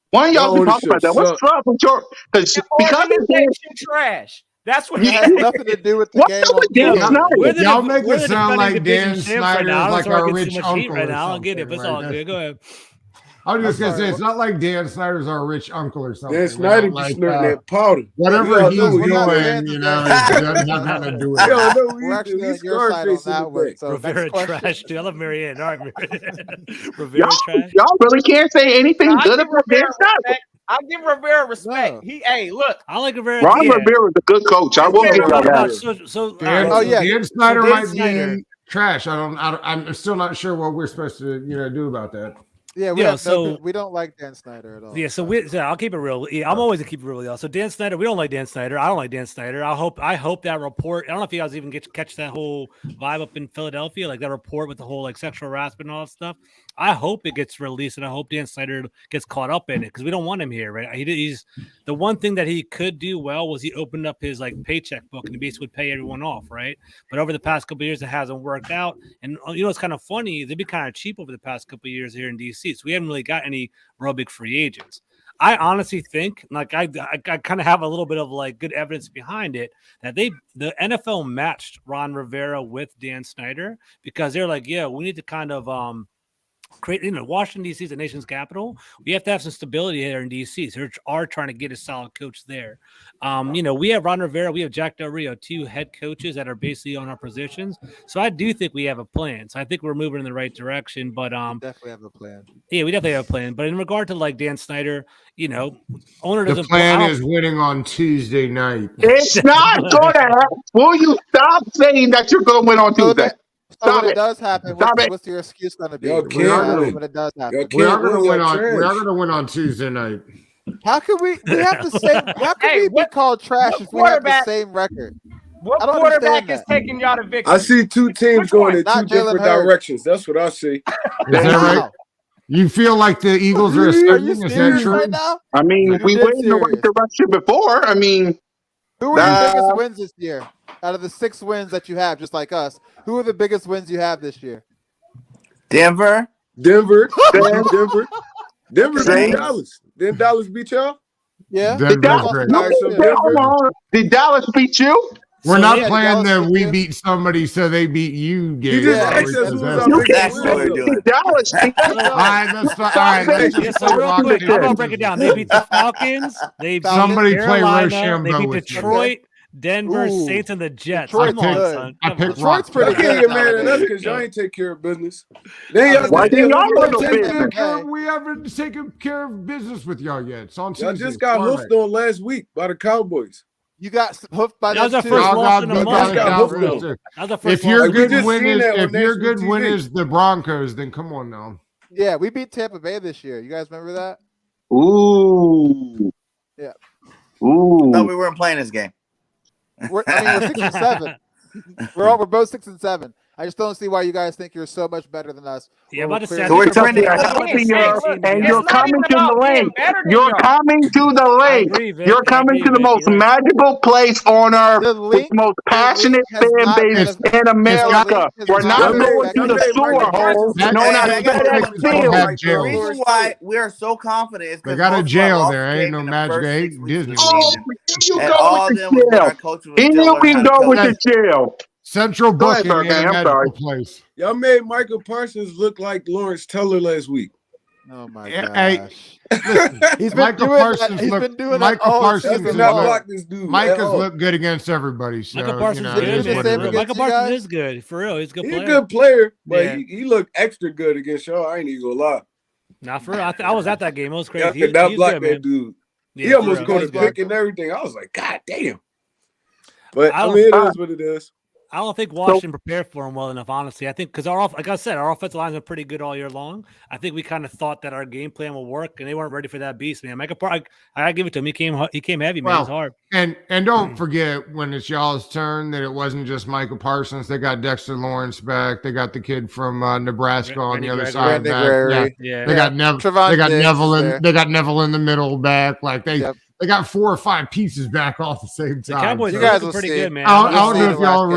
Why don't y'all talk about that? What's up with your? Because trash. That's what it has nothing to do with the game. What's up with Dan Snyder? Y'all make it sound like Dan Snyder is like our rich uncle. Right now, I don't get it, but it's all good. Go ahead. I was just gonna say it's not like Dan Snyder's our rich uncle or something. Dan Snyder just snorting that powder. Whatever he's doing, it doesn't have nothing to do with it. We're actually on your side on that one. So Rivera trash, dude. I love Marianne. All right, Rivera trash. Y'all really can't say anything good about Dan Snyder. I'll give Rivera respect. No. Look. I like Rivera. Ron Rivera's a good coach. I will give y'all that. Dan Snyder might be trash. I'm still not sure what we're supposed to do about that. Yeah, we don't like Dan Snyder at all. Yeah, so I'll keep it real. Yeah, I'm always gonna keep it real, y'all. So Dan Snyder, we don't like Dan Snyder. I don't like Dan Snyder. I hope that report. I don't know if you guys even catch that whole vibe up in Philadelphia, like that report with the whole like sexual harassment and all that stuff. I hope it gets released, and I hope Dan Snyder gets caught up in it because we don't want him here, right? He's the one thing that he could do well was he opened up his like paycheck book and he basically would pay everyone off, right? But over the past couple of years, it hasn't worked out. And it's kind of funny. They've been kind of cheap over the past couple of years here in DC, so we haven't really got any real big free agents. I honestly think, like I kind of have a little bit of like good evidence behind it that the NFL matched Ron Rivera with Dan Snyder because they're like, yeah, we need to kind of Washington, D.C. is the nation's capital. We have to have some stability here in D.C. So we are trying to get a solid coach there. We have Ron Rivera, we have Jack Del Rio, 2 head coaches that are basically on our positions. So I do think we have a plan. So I think we're moving in the right direction. But definitely have a plan. Yeah, we definitely have a plan. But in regard to like Dan Snyder, owner doesn't. The plan is winning on Tuesday night. It's not going to happen. Will you stop saying that you're going to win on Tuesday? So when it does happen, what's your excuse going to be? When it does happen, we are going to win on Tuesday night. How can we? We have the same. How can we be called trash if we have the same record? What quarterback is taking y'all to victory? I see 2 teams going in 2 different directions. That's what I see. Is that right? You feel like the Eagles are ascending? Is that true? Right now? I mean, we went in the right direction before. I mean, who are your biggest wins this year? Out of the 6 wins that you have, just like us, who are the biggest wins you have this year? Denver beat Dallas. Didn't Dallas beat y'all? Yeah. Did Dallas beat you? We're not playing the we beat somebody so they beat you game. You just asked us who's our biggest win. Dallas. All right, let's so real quick, I'm gonna break it down. They beat the Falcons. They beat somebody play Carolina. Rochambeau. They beat Detroit. Denver, Saints, and the Jets. Detroit's Come on, son. I picked Detroit's pretty You can't good. get mad at us because y'all ain't take care of business. Why didn't y'all go to business? We haven't taken care of business with y'all yet. It's on Tuesday. Y'all just got hoofed on last week by the Cowboys. You got hoofed by that was our too. first loss in a month. If your good win is the Broncos, then come on now. Yeah, we beat Tampa Bay this year. You guys remember that? Ooh. Yeah. Ooh. No, we weren't playing this game. We're 6 and 7. We're both 6 and 7. I just don't see why you guys think you're so much better than us. Yeah, about to say, so we're trending, and you're coming to the lake. You're coming to the lake. You're coming to the most magical place on earth with the most passionate fan base in America. We're not going to the sewer hole known as FedEx Field. The reason why we are so confident is because they got a jail there. Ain't no magic. Ain't Disney. Oh, here you go with the jail. Here we go with the jail. Central booking in a magical place. Y'all made Michael Parsons look like Lawrence Teller last week. Oh my gosh! Hey, listen, he's been doing that. Michael Parsons looked good against everybody. So, Michael Parsons is good for real. He's a good player. He's a good player, but he looked extra good against y'all. I ain't even gonna lie. Not for real. I was at that game. It was crazy. He's block that dude. Yeah, he almost going to pick and everything. I was like, God damn. But I mean, it is what it is. I don't think Washington prepared for him well enough, honestly. I think because like I said, our offensive line's been pretty good all year long. I think we kind of thought that our game plan will work, and they weren't ready for that beast, man. I give it to him. He came heavy, man. It was hard. And don't forget when it's y'all's turn that it wasn't just Michael Parsons. They got Dexter Lawrence back. They got the kid from Nebraska on the other side back. Yeah. They got Neville. They got Neville in the middle back. Like they got 4 or 5 pieces back all at the same time. The Cowboys, you guys are pretty good, man. I don't know if y'all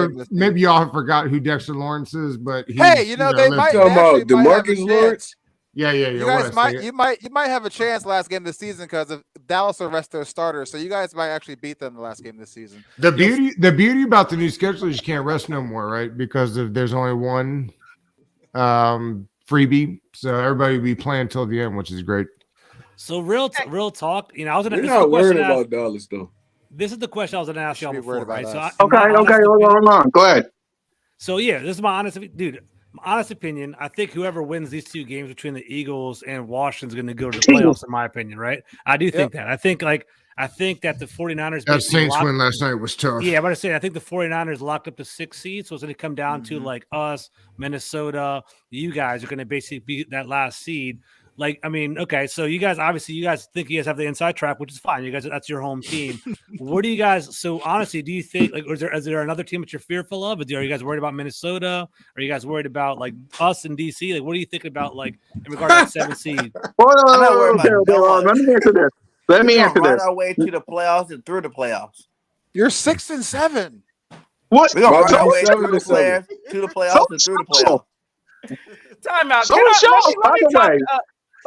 y'all forgot who Dexter Lawrence is, but they might talking about DeMarcus Lawrence. Yeah. You guys might have a chance last game this season because if Dallas arrests their starters, so you guys might actually beat them the last game this season. The beauty about the new schedule is you can't rest no more, right? Because there's only one freebie, so everybody will be playing till the end, which is great. So real talk, I was gonna. You're not worried about Dallas though. This is the question I was gonna ask y'all before, right? So okay, hold on. Go ahead. So yeah, this is my honest opinion. I think whoever wins these 2 games between the Eagles and Washington's going to go to the playoffs, in my opinion, right? I do think that. I think that the 49ers. That Saints win last night was tough. Yeah, but I think the 49ers locked up the 6th seed, so it's going to come down to like us, Minnesota. You guys are going to basically beat that last seed. Like, I mean, okay, so you guys think you guys have the inside track, which is fine. You guys, that's your home team. What do you guys? So honestly, do you think is there another team that you're fearful of? Are you guys worried about Minnesota? Are you guys worried about like us in DC? Like, what are you thinking about like in regard to that 7th seed? Let me answer this. Let me answer this. Run our way to the playoffs and through the playoffs. You're 6 and 7. What? We're gonna run our way to the playoffs and through the playoffs. Time out.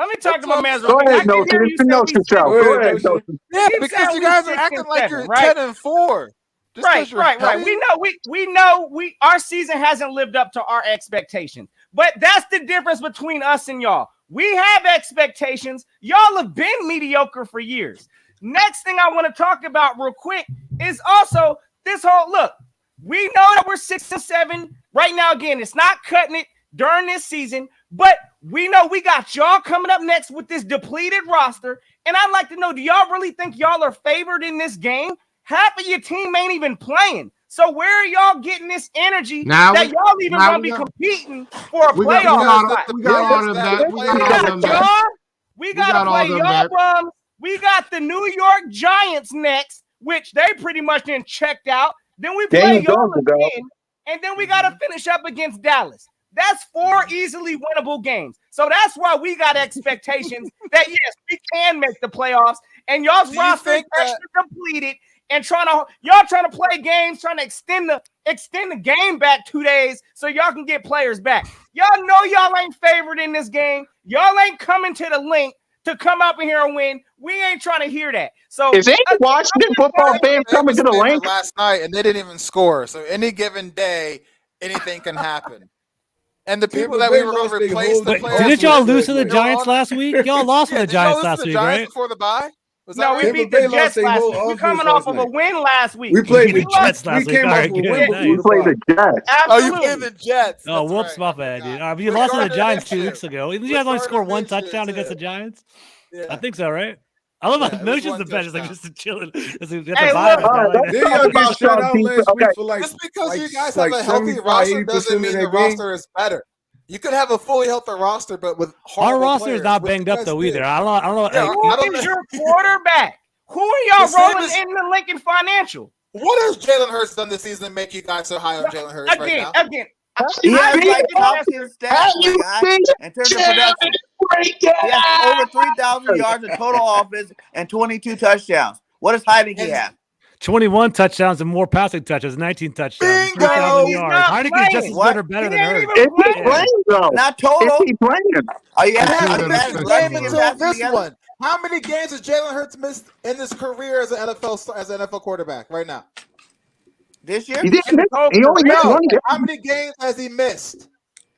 Let me talk to my man. Go ahead, Notion. It's the Notion show. Go ahead, Notion. Yeah, because you guys are acting like you're 10 and 4. Right. We know our season hasn't lived up to our expectations. But that's the difference between us and y'all. We have expectations. Y'all have been mediocre for years. Next thing I want to talk about real quick is also this whole look. We know that we're 6-7 right now. Again, it's not cutting it during this season, but we know we got y'all coming up next with this depleted roster. And I'd like to know, do y'all really think y'all are favored in this game? Half of your team ain't even playing. So where are y'all getting this energy that y'all even gonna be competing for a playoff spot? We got all of that. We got to play y'all bums. We got the New York Giants next, which they pretty much then checked out. Then we play y'all again, and then we got to finish up against Dallas. That's 4 easily winnable games. So that's why we got expectations that, yes, we can make the playoffs. And y'all's roster is extra depleted. And y'all trying to play games, trying to extend the game back 2 days so y'all can get players back. Y'all know y'all ain't favored in this game. Y'all ain't coming to the link to come up in here and win. We ain't trying to hear that. So is any Washington football fans coming to the link last night, and they didn't even score. So any given day, anything can happen. And the people that we were going to replace the players. Didn't y'all lose to the Giants last week? Y'all lost to the Giants last week, right? Before the bye. No, we beat the Jets last week. We're coming off of a win last week. We played the Jets last week. We came off a win. We played the Jets. Absolutely. Oh, you played the Jets. Oh, whoops, my bad, dude. You lost to the Giants 2 weeks ago. Didn't you guys only score 1 touchdown against the Giants? Yeah. I think so, right? I love how Notion's the best. It's like just chilling. Then y'all get shut out last week for like. Just because you guys have a healthy roster doesn't mean the roster is better. You could have a fully healthy roster, but with our roster is not banged up though either. I don't know. Who is your quarterback? Who are y'all rolling in the Lincoln Financial? What has Jalen Hurts done this season to make you guys so high on Jalen Hurts right now? Again. He has like top-tier stats, in terms of production. He has over 3,000 yards in total offense and 22 touchdowns. What does Heineke have? 21 touchdowns and more passing touches, 19 touchdowns, 3,000 yards. Heineke is just as good or better than Hurts. Is he playing though? Not total. Is he playing? Oh, yeah. How many games has Jalen Hurts missed in his career as an NFL quarterback right now? This year? He only missed one game. How many games has he missed?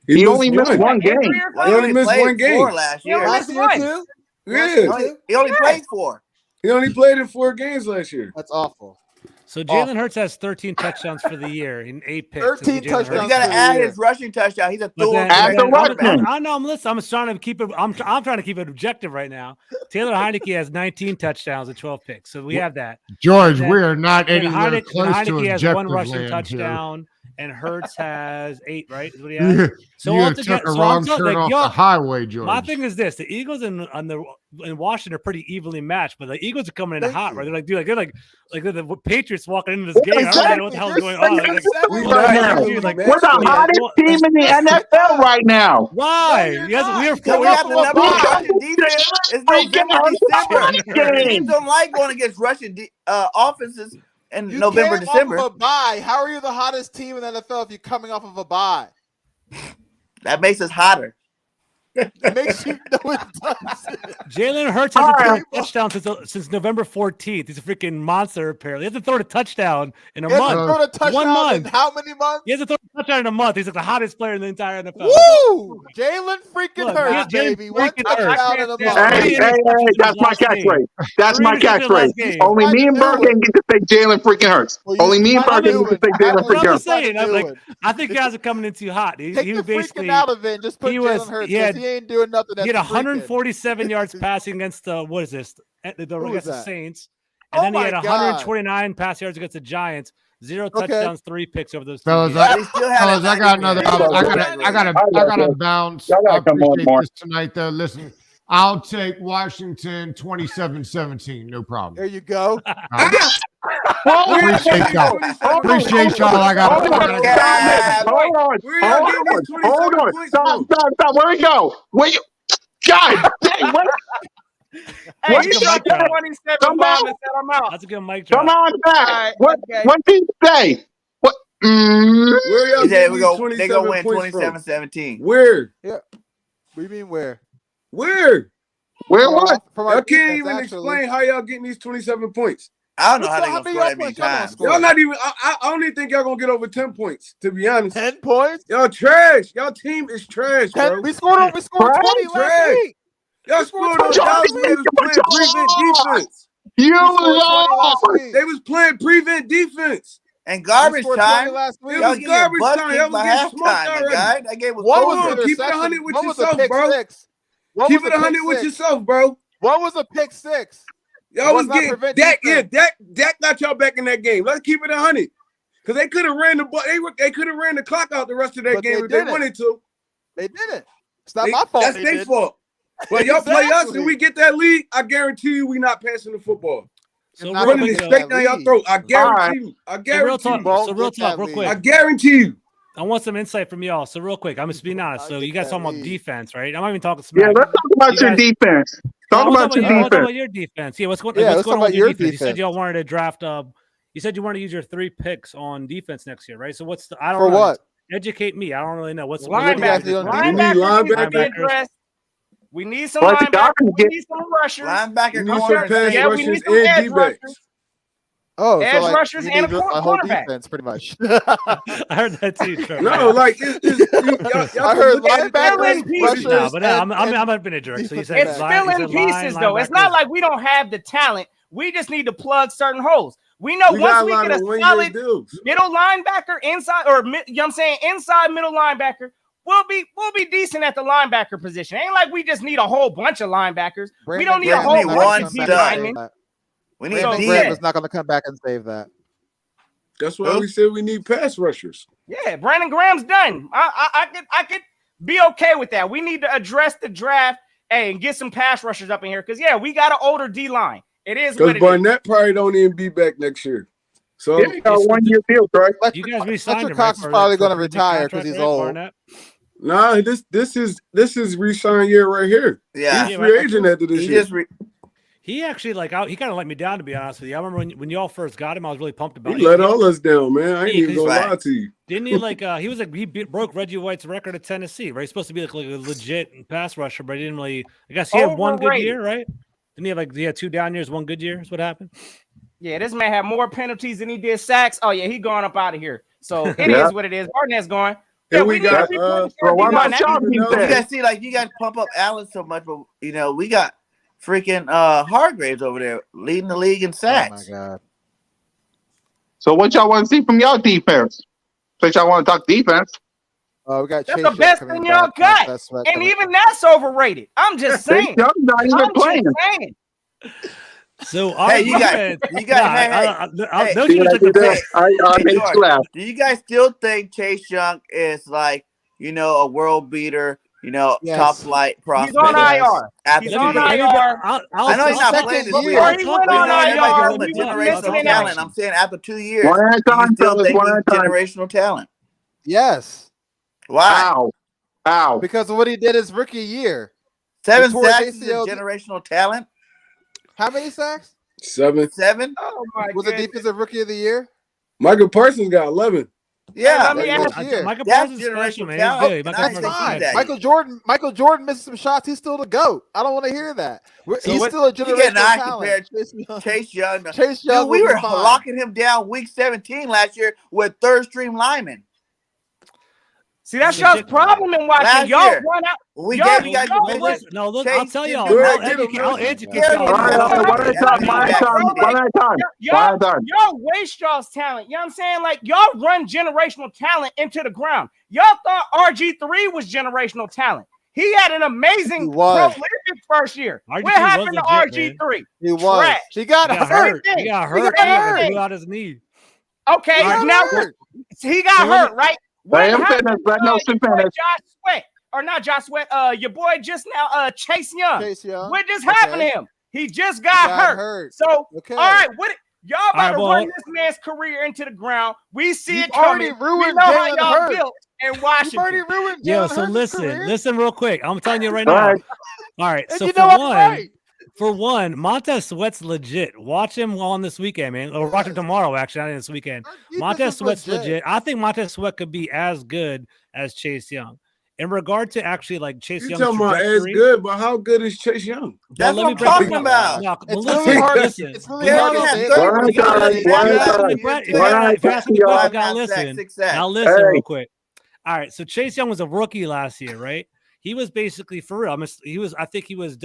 He only missed one game. He only missed one game last year. Last year too? Yeah. He only played 4. He only played in 4 games last year. That's awful. So Jalen Hurts has 13 touchdowns for the year in 8 picks. 13 touchdowns. You got to add his rushing touchdown. He's a thorn. I know. I'm listening. I'm trying to keep it. I'm trying to keep it objective right now. Taylor Heineke has 19 touchdowns and 12 picks. So we have that. George, we are not anywhere close to Heineke has objective 1 rushing land touchdown, and Hurts has 8. Right? Is what he has. So you took a wrong turn off the highway, George. My thing is this: the Eagles in Washington are pretty evenly matched, but the Eagles are coming in hot. Right? They're like, dude, they're the Patriots walking into this game. I don't know what the hell is going on. We're the hottest team in the NFL right now. Why? Yes, we're Teams don't like going against Russian offenses in November, December. Off of a bye. How are you the hottest team in the NFL if you're coming off of a bye? That makes us hotter. It makes you know it does. Jalen Hurts hasn't thrown a touchdown since November 14th. He's a freaking monster, apparently. He hasn't thrown a touchdown in a month. 1 month. In how many months? He hasn't thrown a touchdown in a month. He's like the hottest player in the entire NFL. Woo! Jalen freaking Hurts, baby. 1 touchdown in a month. Hey, that's my catchphase. That's my catchphrase. Only me and BIRDGANG get to say Jalen freaking Hurts. Only me and BIRDGANG get to say Jalen freaking Hurts. I think guys are coming in too hot. Take the freaking out of it and just put Jalen Hurts. He ain't doing nothing. He had 147 yards passing against the Saints, and then he had 129 pass yards against the Giants. 0 touchdowns, 3 picks over those. Fellas, I got another. I gotta bounce. I appreciate this tonight, though. Listen, I'll take Washington 27-17. No problem. There you go. Appreciate y'all. I got. Hold on. Stop. Where we go? Where you? God dang! What? Hey, you got 27 bomb and set them out. That's a good mic drop. Come on back. What did you say? What? Where y'all They getting go. these They go win 27-17? Where? Yeah. What do you mean where? Where was? I can't even explain how y'all getting these 27 points. I don't know how they gonna score that many times. Y'all not even. I don't even think y'all gonna get over 10 points. To be honest, 10 points. Y'all trash. Y'all team is trash, bro. We scored 20 last week. Y'all scored on Dallas when they was playing prevent defense. They was playing prevent defense. And garbage time. It was garbage time. Y'all was getting smoked already. That game was over. Keep it 100 with yourself, bro. Keep it 100 with yourself, bro. What was a pick six? Y'all was getting Dak. Yeah, Dak got y'all back in that game. Let's keep it 100. Because they could have ran the they could have ran the clock out the rest of that game if they wanted to. They didn't. It's not my fault. That's their fault. Well, y'all play us and we get that lead. I guarantee you, we not passing the football. So I'm putting the stake down your throat. I guarantee you. I guarantee you. So real talk, real quick. I guarantee you. I want some insight from y'all. So real quick, I'm just being honest. So you guys talking about defense, right? I'm not even talking smack. Yeah, let's talk about your defense. Talk about your defense. Talk about your defense. Yeah, what's going on with your defense? You said y'all wanted to draft. You said you wanted to use your 3 picks on defense next year, right? So what's the? I don't know. What? Educate me. I don't really know. What's linebacker? We need some linebackers. We need some rushers. Linebacker, corners. Yeah, we need some edge rushers. Oh, edge rushers and a cornerback. Defense, pretty much. I heard that too. Trevor. No, like I heard linebackers, rushers. No, but I'm been a jerk. So you said it's filling pieces, though. It's not like we don't have the talent. We just need to plug certain holes. We know once we get a solid middle linebacker inside, or you know what I'm saying, inside middle linebacker, we'll be decent at the linebacker position. Ain't like we just need a whole bunch of linebackers. We don't need a whole bunch of linemen. We need Graham is not going to come back and save that. That's why we said we need pass rushers. Yeah, Brandon Graham's done. I could be okay with that. We need to address the draft, and get some pass rushers up in here because we got an older D line. It is what it is. Barnett probably don't even be back next year. So he got a 1-year deal, right? You guys re-signed him. Cox is probably going to retire because he's old. Barnett? Nah, this is re-sign year right here. Yeah, he's free agent after this year. He actually he kind of let me down, to be honest with you. I remember when y'all first got him, I was really pumped about it. He let all us down, man. I ain't even gonna lie to you. Didn't he he broke Reggie White's record at Tennessee, right? He's supposed to be like a legit pass rusher, but he didn't really. I guess he had one good year, right? Didn't he have 2 down years, 1 good year? Is what happened? Yeah, this man had more penalties than he did sacks. Oh yeah, he gone up out of here. So it is what it is. Barnett's going. Yeah, we got. You guys see, you guys pump up Allen so much, but we got freaking Hargraves over there leading the league in sacks. Oh my God. So what y'all want to see from y'all defense? Since y'all want to talk defense. We got that's the best thing y'all got. And even that's overrated. I'm just saying. Not even playing. So hey, you guys, do you guys still think Chase Young is a world beater? Top flight prospect. He's on IR. He's on IR. I know he's not playing this year. He went on IR. Generational talent. I'm saying after 2 years, one at a time, generational talent. Yes. Wow. Because of what he did his rookie year. 7 sacks is generational talent. How many sacks? 7. Oh my God. Was the defensive rookie of the year? Michael Parsons got 11. Yeah, Michael Parsons special, man. Michael Jordan missed some shots. He's still the GOAT. I don't want to hear that. He's still a generational talent. Chase Young. Dude, we were locking him down week 17 last year with third string linemen. See, that's y'all's problem in watching. Y'all run out. We gave you guys no, look, I'll tell y'all. I'll educate y'all. One at a time. Y'all waste y'all's talent. You know what I'm saying? Y'all run generational talent into the ground. Y'all thought RG3 was generational talent. He had an amazing prolific first year. What happened to RG3? He was. Trash. He got hurt. He got hurt. He got his knee. Okay, now he got hurt, right? Josh Sweat, or not Josh Sweat, your boy just now, Chase Young. What just happened to him? He just got hurt. So, all right, y'all about to run this man's career into the ground. We see it coming. We know how y'all built in Washington. You've already ruined so listen real quick. I'm telling you right now. All right, so for one, Montez Sweat's legit. Watch him on this weekend, man. Or watch him tomorrow, actually, not this weekend. Montez Sweat's legit. I think Montez Sweat could be as good as Chase Young. in regard to actually like Chase You're Young's talking about as good, but how good is Chase Young? That's what I'm talking about. No, it's really hard. Listen. It's really hard to say. Now listen real quick. All right, so Chase Young was a rookie last year, right? He was basically for real. I think he was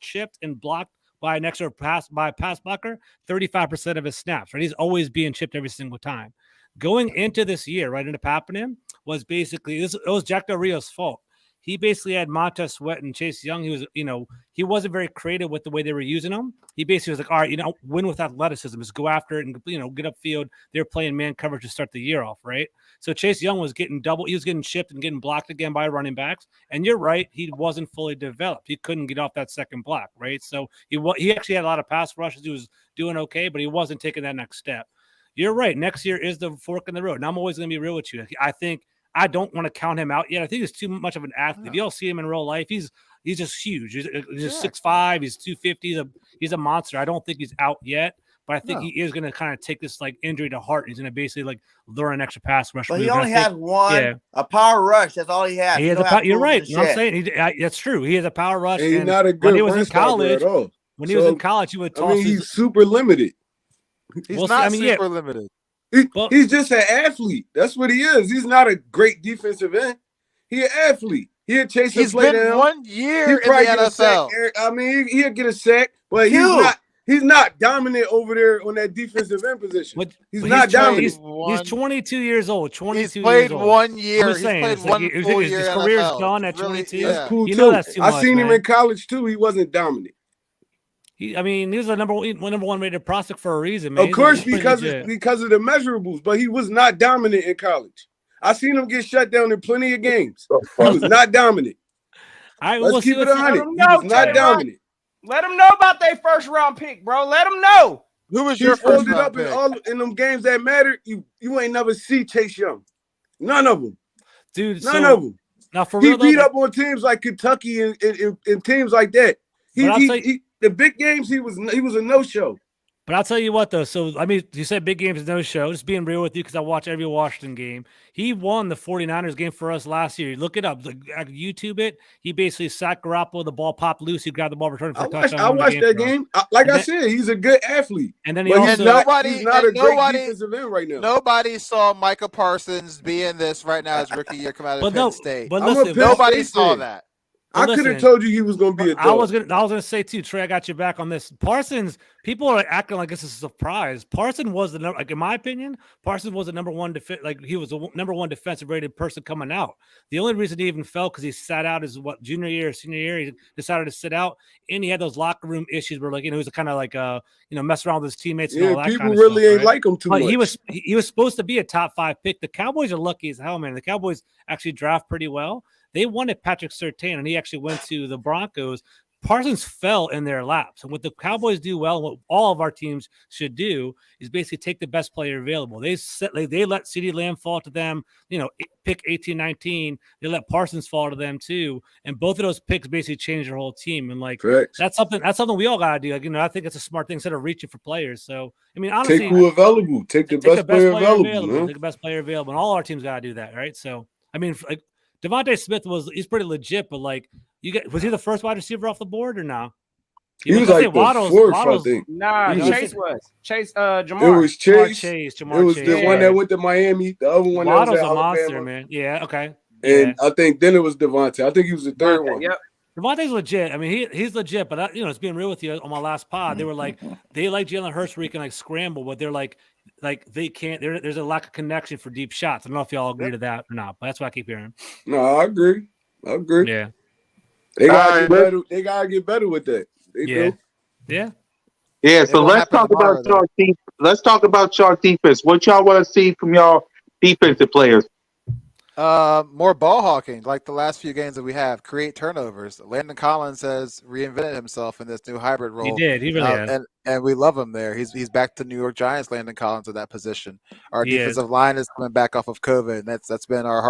chipped and blocked by an extra pass blocker 35% of his snaps, right? He's always being chipped every single time. Going into this year, right, into happening was basically it was Jack Del Rio's fault. He basically had Montez Sweat and Chase Young. He wasn't very creative with the way they were using him. He basically was like, all right, win with athleticism. Just go after it and, get upfield. They're playing man coverage to start the year off, right? So Chase Young was getting he was getting chipped and getting blocked again by running backs. And you're right, he wasn't fully developed. He couldn't get off that second block, right? So he actually had a lot of pass rushes. He was doing okay, but he wasn't taking that next step. You're right. Next year is the fork in the road. And I'm always going to be real with you. I don't want to count him out yet. I think he's too much of an athlete. If y'all see him in real life, he's just huge. He's just 6'5", he's 250. He's a monster. I don't think he's out yet, but I think he is going to kind of take this like injury to heart. He's going to basically like learn an extra pass rush. But he only has a power rush. That's all he has. You're right. I'm saying that's true. He has a power rush. And he's not a good when he was in college. At all. When he was in college, he would toss. He's super limited. He's not super limited. He's just an athlete. That's what he is. He's not a great defensive end. He's an athlete. He'll chase a play down. He's been 1 year in the NFL. He'll get a sack, but he's not dominant over there on that defensive end position. He's not dominant. He's 22 years old. 22 He's played years old. 1 year. He's played one full year. His career's done at 22. That's cool too. That's too I much, seen him man. in college too. He wasn't dominant. He was a number one rated prospect for a reason, man. Of course, because of the measurables, but he was not dominant in college. I seen him get shut down in plenty of games. He was not dominant. All right, let's keep it 100. He was not dominant. Let them know about their first round pick, bro. Let them know. Who was your first round pick? In them games that mattered. You ain't never see Chase Young. None of them, dude. None of them. Now for real, he beat up on teams like Kentucky and teams like that. The big games, he was a no-show. But I'll tell you what, though. So, you said big games is no-show. Just being real with you because I watch every Washington game. He won the 49ers game for us last year. Look it up. YouTube it. He basically sacked Garoppolo. The ball popped loose. He grabbed the ball, returned for a touchdown. I watched that game. I said, he's a good athlete. And then he's not a great defensive end right now. Nobody saw Micah Parsons being this right now as rookie year come out of Penn State. But listen, nobody saw that. I could have told you he was going to be a dog. I was gonna say too, Trey. I got your back on this. Parsons, people are acting like this is a surprise. Parsons was the number, in my opinion, Parsons was the number one he was the number one defensive rated person coming out. The only reason he even fell because he sat out his junior year, senior year. He decided to sit out, and he had those locker room issues where he was kind of like mess around with his teammates and all that. People kind of really stuff, ain't like him too much. He was supposed to be a top 5 pick. The Cowboys are lucky as hell, man. The Cowboys actually draft pretty well. They wanted Patrick Surtain, and he actually went to the Broncos. Parsons fell in their laps. And what the Cowboys do well, and what all of our teams should do, is basically take the best player available. They let CeeDee Lamb fall to them, pick 18, 19. They let Parsons fall to them too. And both of those picks basically changed their whole team. And that's something we all gotta do. I think it's a smart thing instead of reaching for players. So honestly, take who available. Take the best player available. Take the best player available. And all our teams gotta do that, right? So Devontae Smith he's pretty legit, but was he the first wide receiver off the board or no? He was like the fourth, I think. Nah, Chase was. Jamar. It was Chase. Jamar it was Chase. the one that went to Miami. The other one Waddle's that was a monster, Alabama. man. Yeah, okay. And I think then it was Devontae. I think he was the third one. Yep. Devontae's legit. He's legit, but it's being real with you. On my last pod, they were like, they like Jalen Hurts where he can scramble, but they're like they can't. There's a lack of connection for deep shots. I don't know if y'all agree to that or not, but that's what I keep hearing. No, I agree. Yeah. They gotta get better with that. They do. Yeah. Yeah. So let's talk about y'all defense. Let's talk about y'all defense. What y'all want to see from y'all defensive players? More ball hawking, like the last few games that we have. Create turnovers. Landon Collins has reinvented himself in this new hybrid role. He did. He really has. And we love him there. He's back to New York Giants. Landon Collins in that position. Our defensive line is coming back off of COVID, and that's been our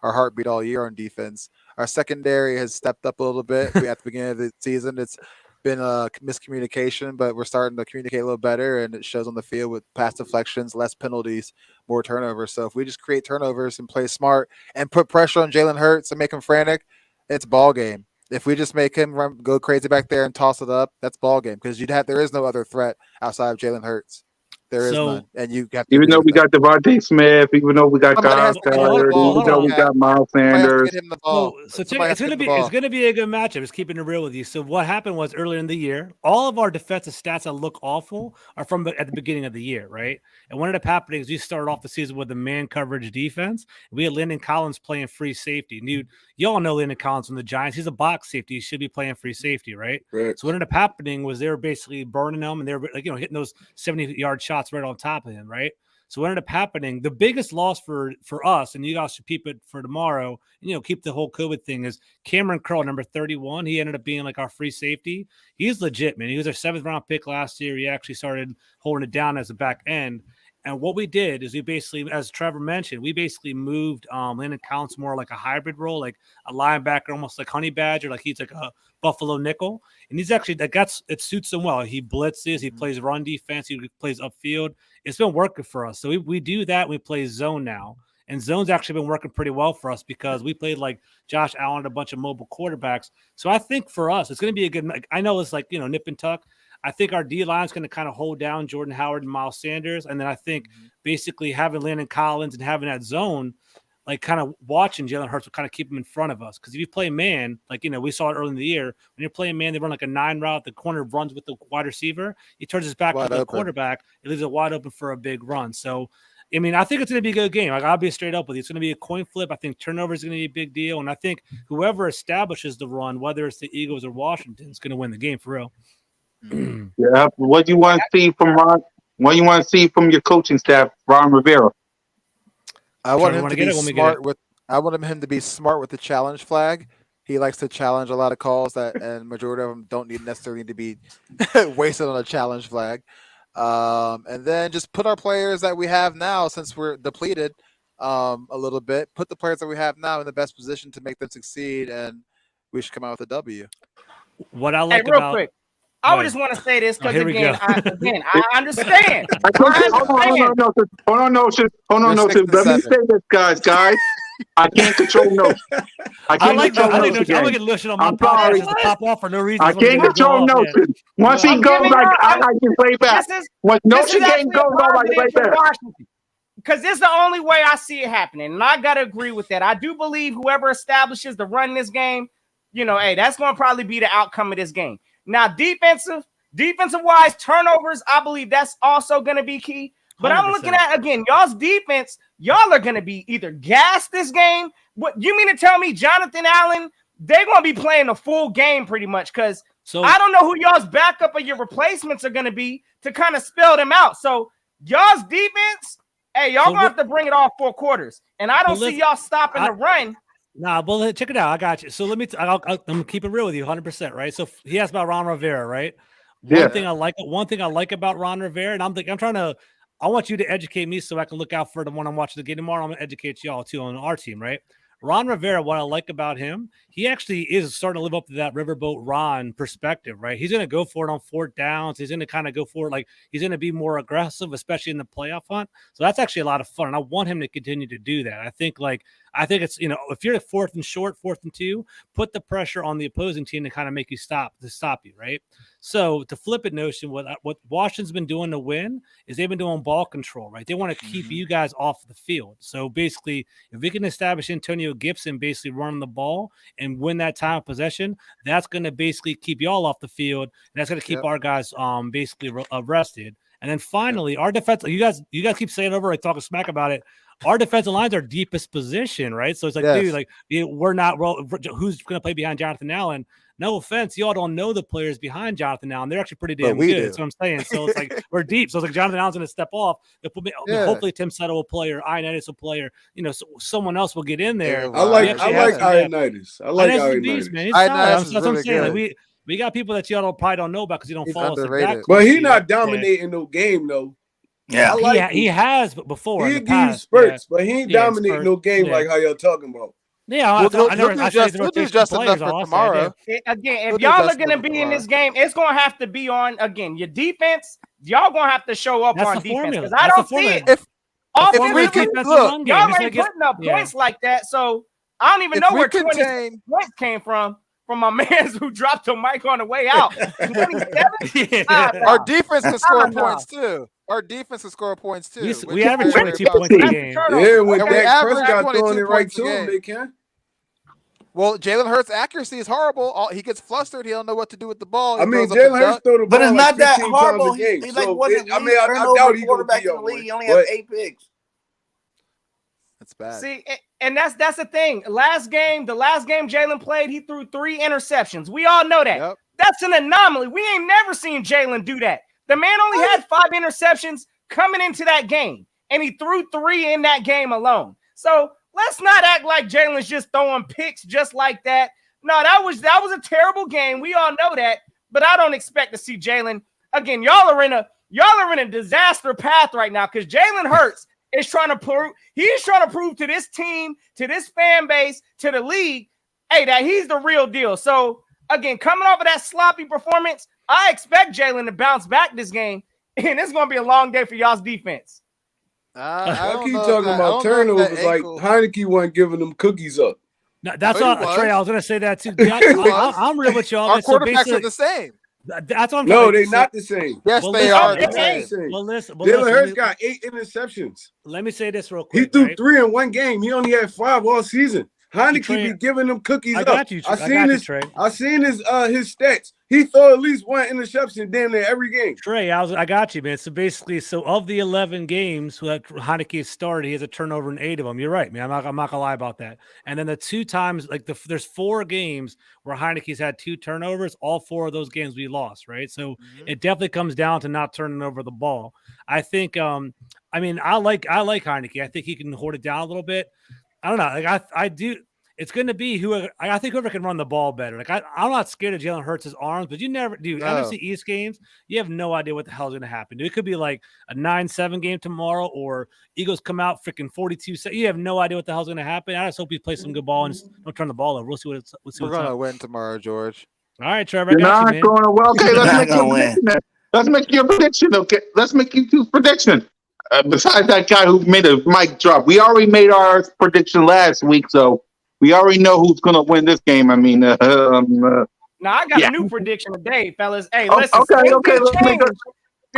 heartbeat all year on defense. Our secondary has stepped up a little bit. At the beginning of the season, it's been a miscommunication, but we're starting to communicate a little better, and it shows on the field with pass deflections, less penalties, more turnovers. So if we just create turnovers and play smart and put pressure on Jalen Hurts and make him frantic, it's ball game. If we just make him go crazy back there and toss it up, that's ball game, because there is no other threat outside of Jalen Hurts. There is none, and you got. Even though we got Devontae Smith, even though we got Kyle Stallard, even though we got Miles Sanders. So it's gonna be a good matchup. Just keeping it real with you. So what happened was earlier in the year, all of our defensive stats that look awful are from at the beginning of the year, right? And what ended up happening is we started off the season with a man coverage defense. We had Landon Collins playing free safety. Dude, you all know Landon Collins from the Giants. He's a box safety. He should be playing free safety, right? So what ended up happening was they were basically burning him, and they were hitting those 70-yard shots right on top of him, right? So what ended up happening, the biggest loss for us, and you guys should keep it for tomorrow, keep the whole COVID thing, is Cameron Crowe, number 31. He ended up being like our free safety. He's legit, man. He was our 7th-round pick last year. He actually started holding it down as a back end. And what we did is we basically, as Trevor mentioned, we basically moved Landon Collins more like a hybrid role, like a linebacker, almost like Honey Badger, like he's like a Buffalo nickel. And he's actually, it suits him well. He blitzes, he plays run defense, he plays upfield. It's been working for us. So we do that. We play zone now. And zone's actually been working pretty well for us because we played like Josh Allen and a bunch of mobile quarterbacks. So I think for us, it's going to be a good, I know it's like, nip and tuck. I think our D-line is going to kind of hold down Jordan Howard and Miles Sanders. And then I think basically having Landon Collins and having that zone, like kind of watching Jalen Hurts will kind of keep him in front of us. Because if you play man, like, we saw it early in the year, when you're playing man, they run like a 9 route. The corner runs with the wide receiver. He turns his back to the quarterback. It leaves it wide open for a big run. So, I mean, I think it's going to be a good game. Like, I'll be straight up with you. It's going to be a coin flip. I think turnover is going to be a big deal. And I think whoever establishes the run, whether it's the Eagles or Washington, is going to win the game for real. Yeah. What do you want to see from Ron? What do you want to see from your coaching staff, Ron Rivera? I want him to be smart with. I want him to be smart with the challenge flag. He likes to challenge a lot of calls and majority of them don't necessarily need to be wasted on a challenge flag. And then just put our players that we have now, since we're depleted a little bit, put the players that we have now in the best position to make them succeed, and we should come out with a W. What I like real quick, I would just want to say this because I understand. Hold on, Notion. Let me say this, guys. I can't control Notion. I can't control Notion. I'm going to on my podcast just to pop off for no reason. I can't control Notion. Once he goes, I can play back. When Notion game goes, I can play back. Because this is the only way I see it happening, and I got to agree with that. I do believe whoever establishes the run in this game, hey, that's going to probably be the outcome of this game. Now, defensive-wise, turnovers, I believe that's also going to be key. But 100%. I'm looking at, again, y'all's defense, y'all are going to be either gassed this game. What you mean to tell me Jonathan Allen, they're going to be playing the full game pretty much, because I don't know who y'all's backup or your replacements are going to be to kind of spell them out. So y'all's defense, hey, y'all going to have to bring it all 4 quarters. And I don't see y'all stopping the run. Nah, well, check it out. I got you. So let me. I'm gonna keep it real with you, 100%. Right. So he asked about Ron Rivera, right? One thing I like about Ron Rivera, and I want you to educate me so I can look out for the one I'm watching the game tomorrow. I'm gonna educate y'all too on our team, right? Ron Rivera, what I like about him, he actually is starting to live up to that Riverboat Ron perspective, right? He's going to go for it on 4th downs. He's going to kind of go for it. Like, he's going to be more aggressive, especially in the playoff hunt. So that's actually a lot of fun. And I want him to continue to do that. I think it's, if you're 4th and short, 4th and 2, put the pressure on the opposing team to kind of make you stop you, right? So to flip it, Notion, what Washington's been doing to win is they've been doing ball control, right? They want to keep you guys off the field. So basically, if we can establish Antonio Gibson basically running the ball and win that time of possession, that's going to basically keep y'all off the field, and that's going to keep our guys basically rested. And then finally, our defense, you guys keep saying over, like talking smack about it. Our defensive lines are deepest position, right? So it's like, dude, like we're not. Who's going to play behind Jonathan Allen? No offense, y'all don't know the players behind Jonathan Allen. They're actually pretty damn good. That's what I'm saying. So it's like we're deep. So it's like Jonathan Allen's going to step off. Hopefully Tim Settle will play, or Ioannidis will play, or so someone else will get in there. I like Ioannidis. I like Ioannidis. Man, that's what I'm saying. Like, we got people that y'all probably don't know about because you don't follow us. But he's not dominating no game though. Yeah, he has before. He gives spurts, but he ain't dominating no game like how y'all talking about. Yeah, he'll do just enough for tomorrow. Again, if y'all are going to be in this game, it's going to have to be on, again, your defense. Y'all going to have to show up on defense. Because I don't see it. If we can look, y'all ain't putting up points like that. So I don't even know where 20 points came from my man who dropped the mic on the way out. 27? Our defense can score points too. Our defense can score points too. We average 22 points a game. Yeah, when Dak Prescott throwing it right to them, they can. Well, Jalen Hurts' accuracy is horrible. He gets flustered. He don't know what to do with the ball. I mean, Jalen Hurts throw the ball, but it's not that horrible. He's like one of the I doubt he quarterbacks in the league. He only has 8 picks. That's bad. See, and that's the thing. The last game Jalen played, he threw 3 interceptions. We all know that. Yep. That's an anomaly. We ain't never seen Jalen do that. The man only had 5 interceptions coming into that game, and he threw 3 in that game alone. So let's not act like Jalen's just throwing picks just like that. No, that was a terrible game. We all know that, but I don't expect to see Jalen again. Y'all are in a disaster path right now because Jalen Hurts is trying to prove to this team, to this fan base, to the league, hey, that he's the real deal. So again, coming off of that sloppy performance, I expect Jalen to bounce back this game, and it's going to be a long day for y'all's defense. I keep talking about turnovers like Heineke wasn't giving them cookies up. No, that's all, Trey. I was going to say that too. I'm real with y'all. Our quarterbacks are the same. That's what I'm No, they're not the same. Yes, they are the same. Jalen Hurts got 8 interceptions. Let me say this real quick. He threw 3 in one game. He only had 5 all season. Heineke be giving them cookies up. I seen his stats. He threw at least 1 interception damn near every game. Trey, I got you, man. So basically, of the 11 games that Heineke started, he has a turnover in 8 of them. You're right, man. I'm not gonna lie about that. And then the 2 times, there's 4 games where Heineke's had 2 turnovers. All 4 of those games we lost, right? So it definitely comes down to not turning over the ball. I think, I like Heineke. I think he can hold it down a little bit. I don't know. I do. It's going to be whoever. I think whoever can run the ball better. I'm not scared of Jalen Hurts' arms, but you never do. NFC East games, you have no idea what the hell is going to happen. It could be like a 9-7 game tomorrow, or Eagles come out freaking 42. You have no idea what the hell is going to happen. I just hope he plays some good ball and don't turn the ball over. We'll see we're going to win tomorrow, George. All right, Trevor. You're not going to well. Okay, let's make your prediction. Okay, let's make you 2 prediction. Besides that guy who made a mic drop, we already made our prediction last week, so we already know who's going to win this game. I mean, now I got a new prediction today, fellas. Hey, listen. Okay. Go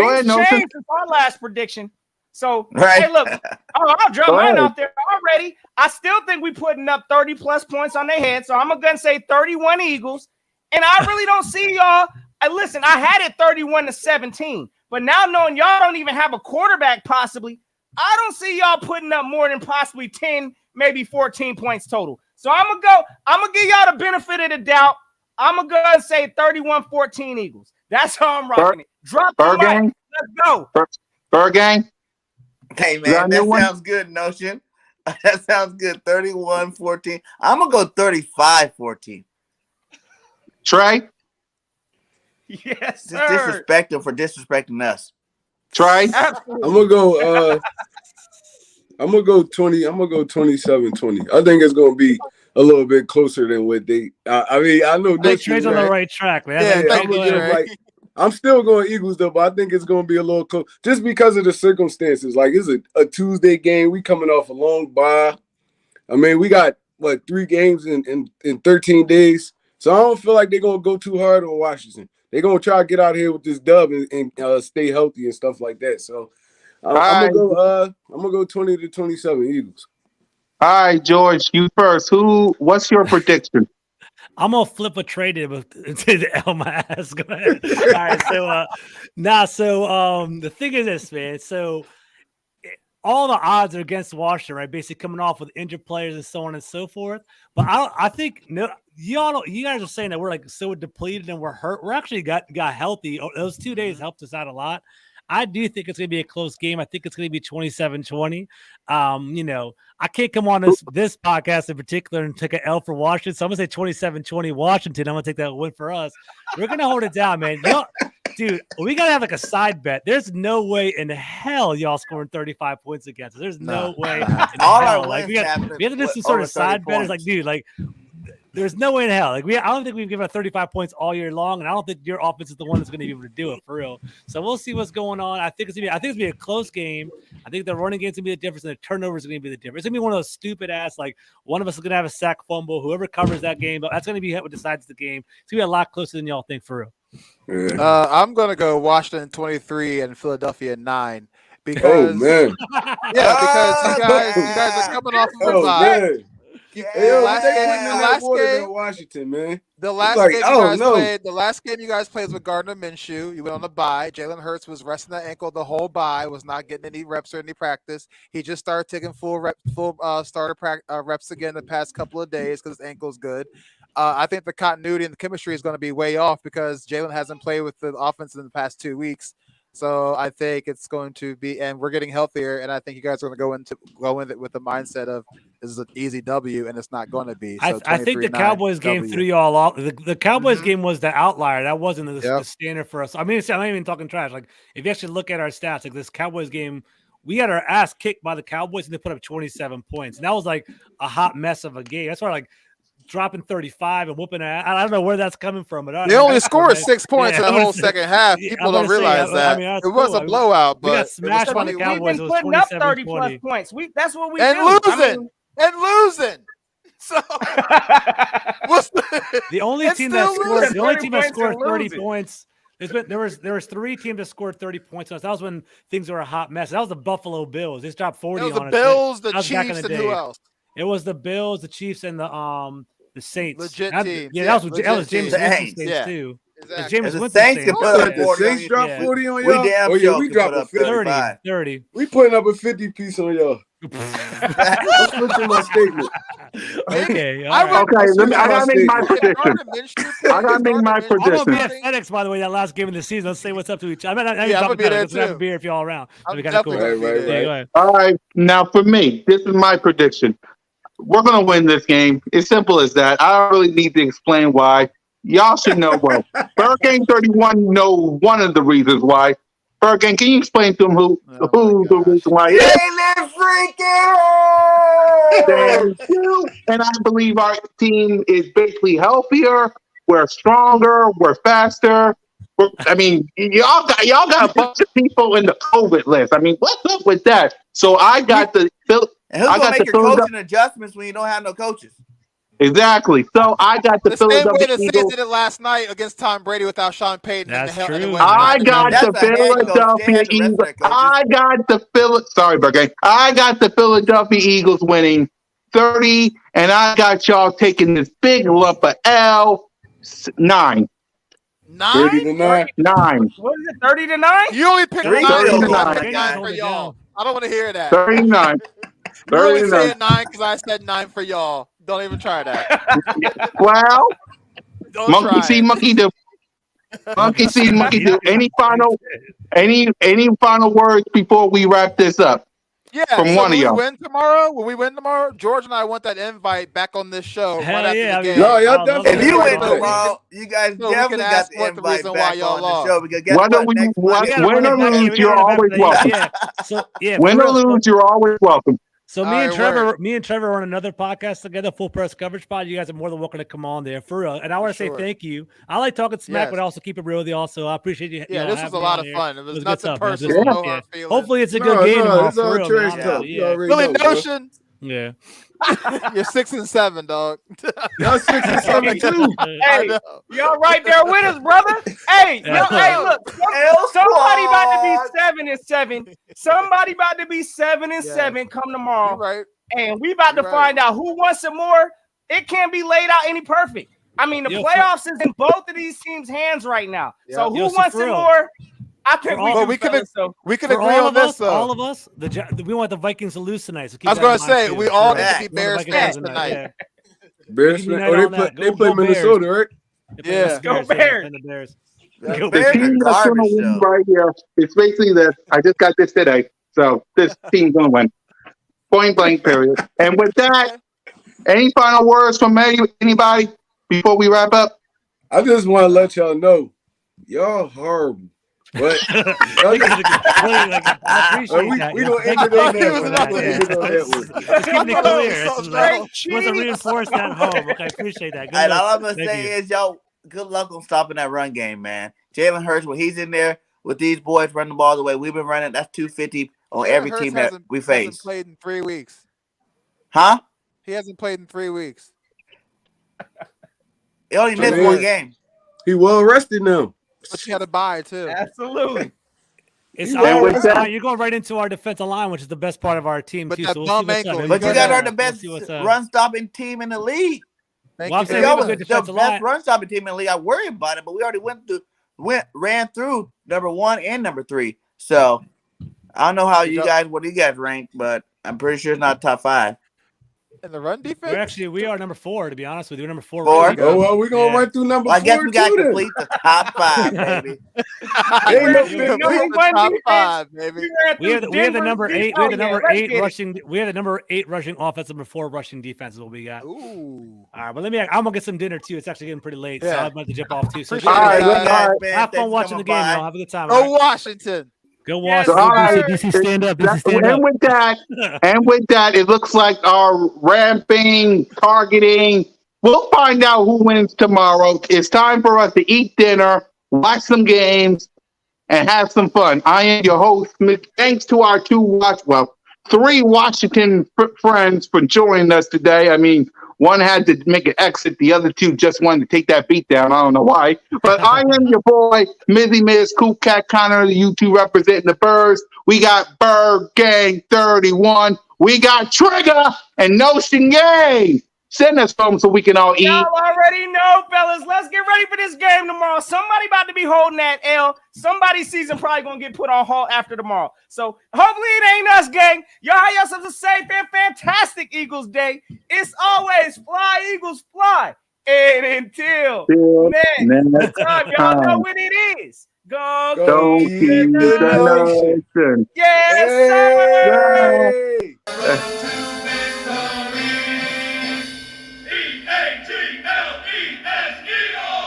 ahead, Nelson. Changed since our last prediction. So, hey, look. I'll drop mine out there already. I still think we putting up 30-plus points on their head, so I'm going to say 31 Eagles. And I really don't see y'all. Listen, I had it 31-17. But now knowing y'all don't even have a quarterback possibly, I don't see y'all putting up more than possibly 10, maybe 14 points total. So I'm going to give y'all the benefit of the doubt. I'm going to go and say 31-14 Eagles. That's how I'm rocking it. Drop the mic. Let's go. BIRDGANG. Hey, man, that sounds good, Notion. That sounds good. 31-14. I'm going to go 35-14. Trey? Yes, sir. Just disrespect them for disrespecting us. Trey? I'm gonna go 20. I'm gonna go 27-20. I think it's gonna be a little bit closer than what they. I know Trey's on the right track, man. Yeah, I'm still going Eagles though, but I think it's gonna be a little close just because of the circumstances. Like it's a Tuesday game. We coming off a long bye. I mean, we got 3 games in 13 days, so I don't feel like they're gonna go too hard on Washington. They're going to try to get out here with this dub and stay healthy and stuff like that. So I'm going to go 20-27 Eagles. All right, George, you first. What's your prediction? I'm going to flip a trade to the L my ass. Go ahead. All right, so the thing is this, man. So all the odds are against Washington, right? Basically coming off with injured players and so on and so forth. But I think you guys are saying that we're so depleted and we're hurt. We're actually got healthy. Those 2 days helped us out a lot. I do think it's going to be a close game. I think it's going to be 27-20. I can't come on this podcast in particular and take an L for Washington. So I'm going to say 27-20 Washington. I'm going to take that win for us. We're going to hold it down, man. dude, we gotta have like a side bet. There's no way in hell y'all scoring 35 points against us. There's no way. All hell. our Like, wins we have to do some sort of side bet. It's like, dude, like. There's no way in hell. Like I don't think we've given up 35 points all year long, and I don't think your offense is the one that's going to be able to do it for real. So we'll see what's going on. I think it's gonna be a close game. I think the running game's gonna be the difference, and the turnovers are gonna be the difference. It's gonna be one of those stupid ass like one of us is gonna have a sack fumble. Whoever covers that game, but that's gonna be what decides the game. It's gonna be a lot closer than y'all think for real. I'm gonna go Washington 23 and Philadelphia 9 because because you guys are coming off of a bye. The last game you guys played with Gardner Minshew. You went on the bye. Jalen Hurts was resting that ankle the whole bye. Was not getting any reps or any practice. He just started taking full starter reps again the past couple of days because his ankle's good. I think the continuity and the chemistry is going to be way off because Jalen hasn't played with the offense in the past 2 weeks. So I think it's going to be, and we're getting healthier, and I think you guys are going to go in it with the mindset of this is an easy W, and it's not going to be. So I think the Cowboys game threw y'all off. The Cowboys game was the outlier. That wasn't the standard for us. I mean, I'm not even talking trash. Like if you actually look at our stats, like this Cowboys game, we had our ass kicked by the Cowboys, and they put up 27 points, and that was like a hot mess of a game. That's why like. Dropping 35 and whooping ass. I don't know where that's coming from. But they only scored 6 points in the whole second half. People don't realize that. I mean, it was a blowout, but we got smashed by the Cowboys. We've been putting up 30-plus points. That's what we do. And losing. So the only team that scored 30 points. There was 3 teams that scored 30 points on us. That was when things were a hot mess. That was the Buffalo Bills. They dropped 40 on us. The Bills, the Chiefs, and who else? It was the Bills, the Chiefs, and the Saints. Legit team. Yeah, that was James Winston's Saints too. Exactly. James the Winston Saints can put up 40 Saints drop 40 on y'all. We drop a 30. We putting up a 50 piece on y'all. Let's put in my statement. Okay. I gotta make my prediction. I gotta make my prediction. I'm gonna be at FedEx, by the way, that last game of the season. Let's say what's up to each other. I'm gonna be there too. Have a beer if y'all around. That'd be kind of cool. Right. All right. Now for me, this is my prediction. We're gonna win this game. It's simple as that. I don't really need to explain why. Y'all should know well. BIRDGANG 31 know one of the reasons why. BIRDGANG, can you explain to him who the reason why is? Thank you. And I believe our team is basically healthier. We're stronger. We're faster. Y'all got a bunch of people in the COVID list. I mean, what's up with that? So I got the. And who's gonna make your coaching adjustments when you don't have no coaches? Exactly. So I got the Philadelphia Eagles. The Saints did it last night against Tom Brady without Sean Payton. That's true. I got the Philadelphia Eagles. I got the Philadelphia Eagles winning 30, and I got y'all taking this big lump of L 9. 9? 9. What is it? 30-9? You only picked 9 for y'all. I don't want to hear that. 39. You only said 9 because I said 9 for y'all. Don't even try that. Well, monkey see, monkey do. Monkey see, monkey do. Any final words before we wrap this up? Yeah, from one of y'all. When we win tomorrow, George and I want that invite back on this show. Hell right yeah, after the game. No, y'all definitely. If you win tomorrow, you guys definitely got the invite back on the show. Because guess win or lose, you're always welcome. Win or lose, you're always welcome. So me and Trevor run another podcast together, Full Press Coverage Pod. You guys are more than welcome to come on there for real. And I want to say thank you. I like talking smack, but also keep it real with y'all. So I appreciate you. Yeah, this was a lot of fun. It was nothing personal. No hopefully it's a good game tomorrow. It's all trash talk. Billy Notion. Yeah. You're 6 and 7, dog. Y'all 6 and 7 too. Hey, y'all right there with us, brother. Hey, look. Somebody about to be 7 and 7. Somebody about to be 7 and 7 come tomorrow. Right. And we about to find out who wants some more. It can't be laid out any perfect. I mean, the playoffs is in both of these teams' hands right now. So who wants some more? I think we can agree on this, though. All of us, we want the Vikings to lose tonight. So I was going to say, we all need to be Bears fans tonight. Bears fans? Oh, they play Minnesota, right? Yeah. Go Bears. The team that's going to win right here, it's basically this. I just got this today. So this team's going to win. Point blank, period. And with that, any final words from anybody before we wrap up? I just want to let y'all know Y'all horrible. But I appreciate that. We gonna end it on that one. Just keeping it clear. Let's reinforce that home. Okay, appreciate that. And all I'm gonna say is, y'all, good luck on stopping that run game, man. Jalen Hurts, when he's in there with these boys running the ball the way we've been running, that's 250 on every team that we face. He hasn't played in 3 weeks. Huh? He hasn't played in 3 weeks. He only missed one game. He well rested now. But you had a bye too. Absolutely. It's you're going right into our defensive line, which is the best part of our team, too. So we'll see but you guys are the best run-stopping team in the league. Well, I'm saying we have a good defensive line. The best run-stopping team in the league. I worry about it, but we already ran through number 1 and number 3. So I don't know how what you guys rank, but I'm pretty sure it's not top 5. In the run defense? We are number 4, to be honest with you. We're number 4. Oh, well, we're going to run through number 4. I guess we got to complete the top 5, baby. Top 5, baby. We have the number 8. We have the number 8 rushing. We have the number 8 rushing offense, number 4 rushing defense is what we got. Ooh. All right, but I'm gonna get some dinner too. It's actually getting pretty late, so I'm about to jump off too. So have fun watching the game, y'all. Have a good time. Go Washington. Go Washington. DC stand up. DC stand up. And with that, it looks like our ramping, targeting. We'll find out who wins tomorrow. It's time for us to eat dinner, watch some games, and have some fun. I am your host. Thanks to our 3 Washington friends for joining us today. I mean, one had to make an exit. The other 2 just wanted to take that beat down. I don't know why. But I am your boy, Mizzy Miz, Coop Cat Connor, you 2 representing the Birds. We got Bird Gang 31. We got Trigger and Notion Gang. Send us home so we can all eat. Y'all already know, fellas. Let's get ready for this game tomorrow. Somebody about to be holding that L. Somebody's season probably going to get put on hold after tomorrow. So hopefully it ain't us, gang. Y'all have yourselves a safe and fantastic Eagles day. It's always fly, Eagles, fly. And until next time, y'all know what it is. Go keep the nation. Yes, sir. EAGLES, Eagles!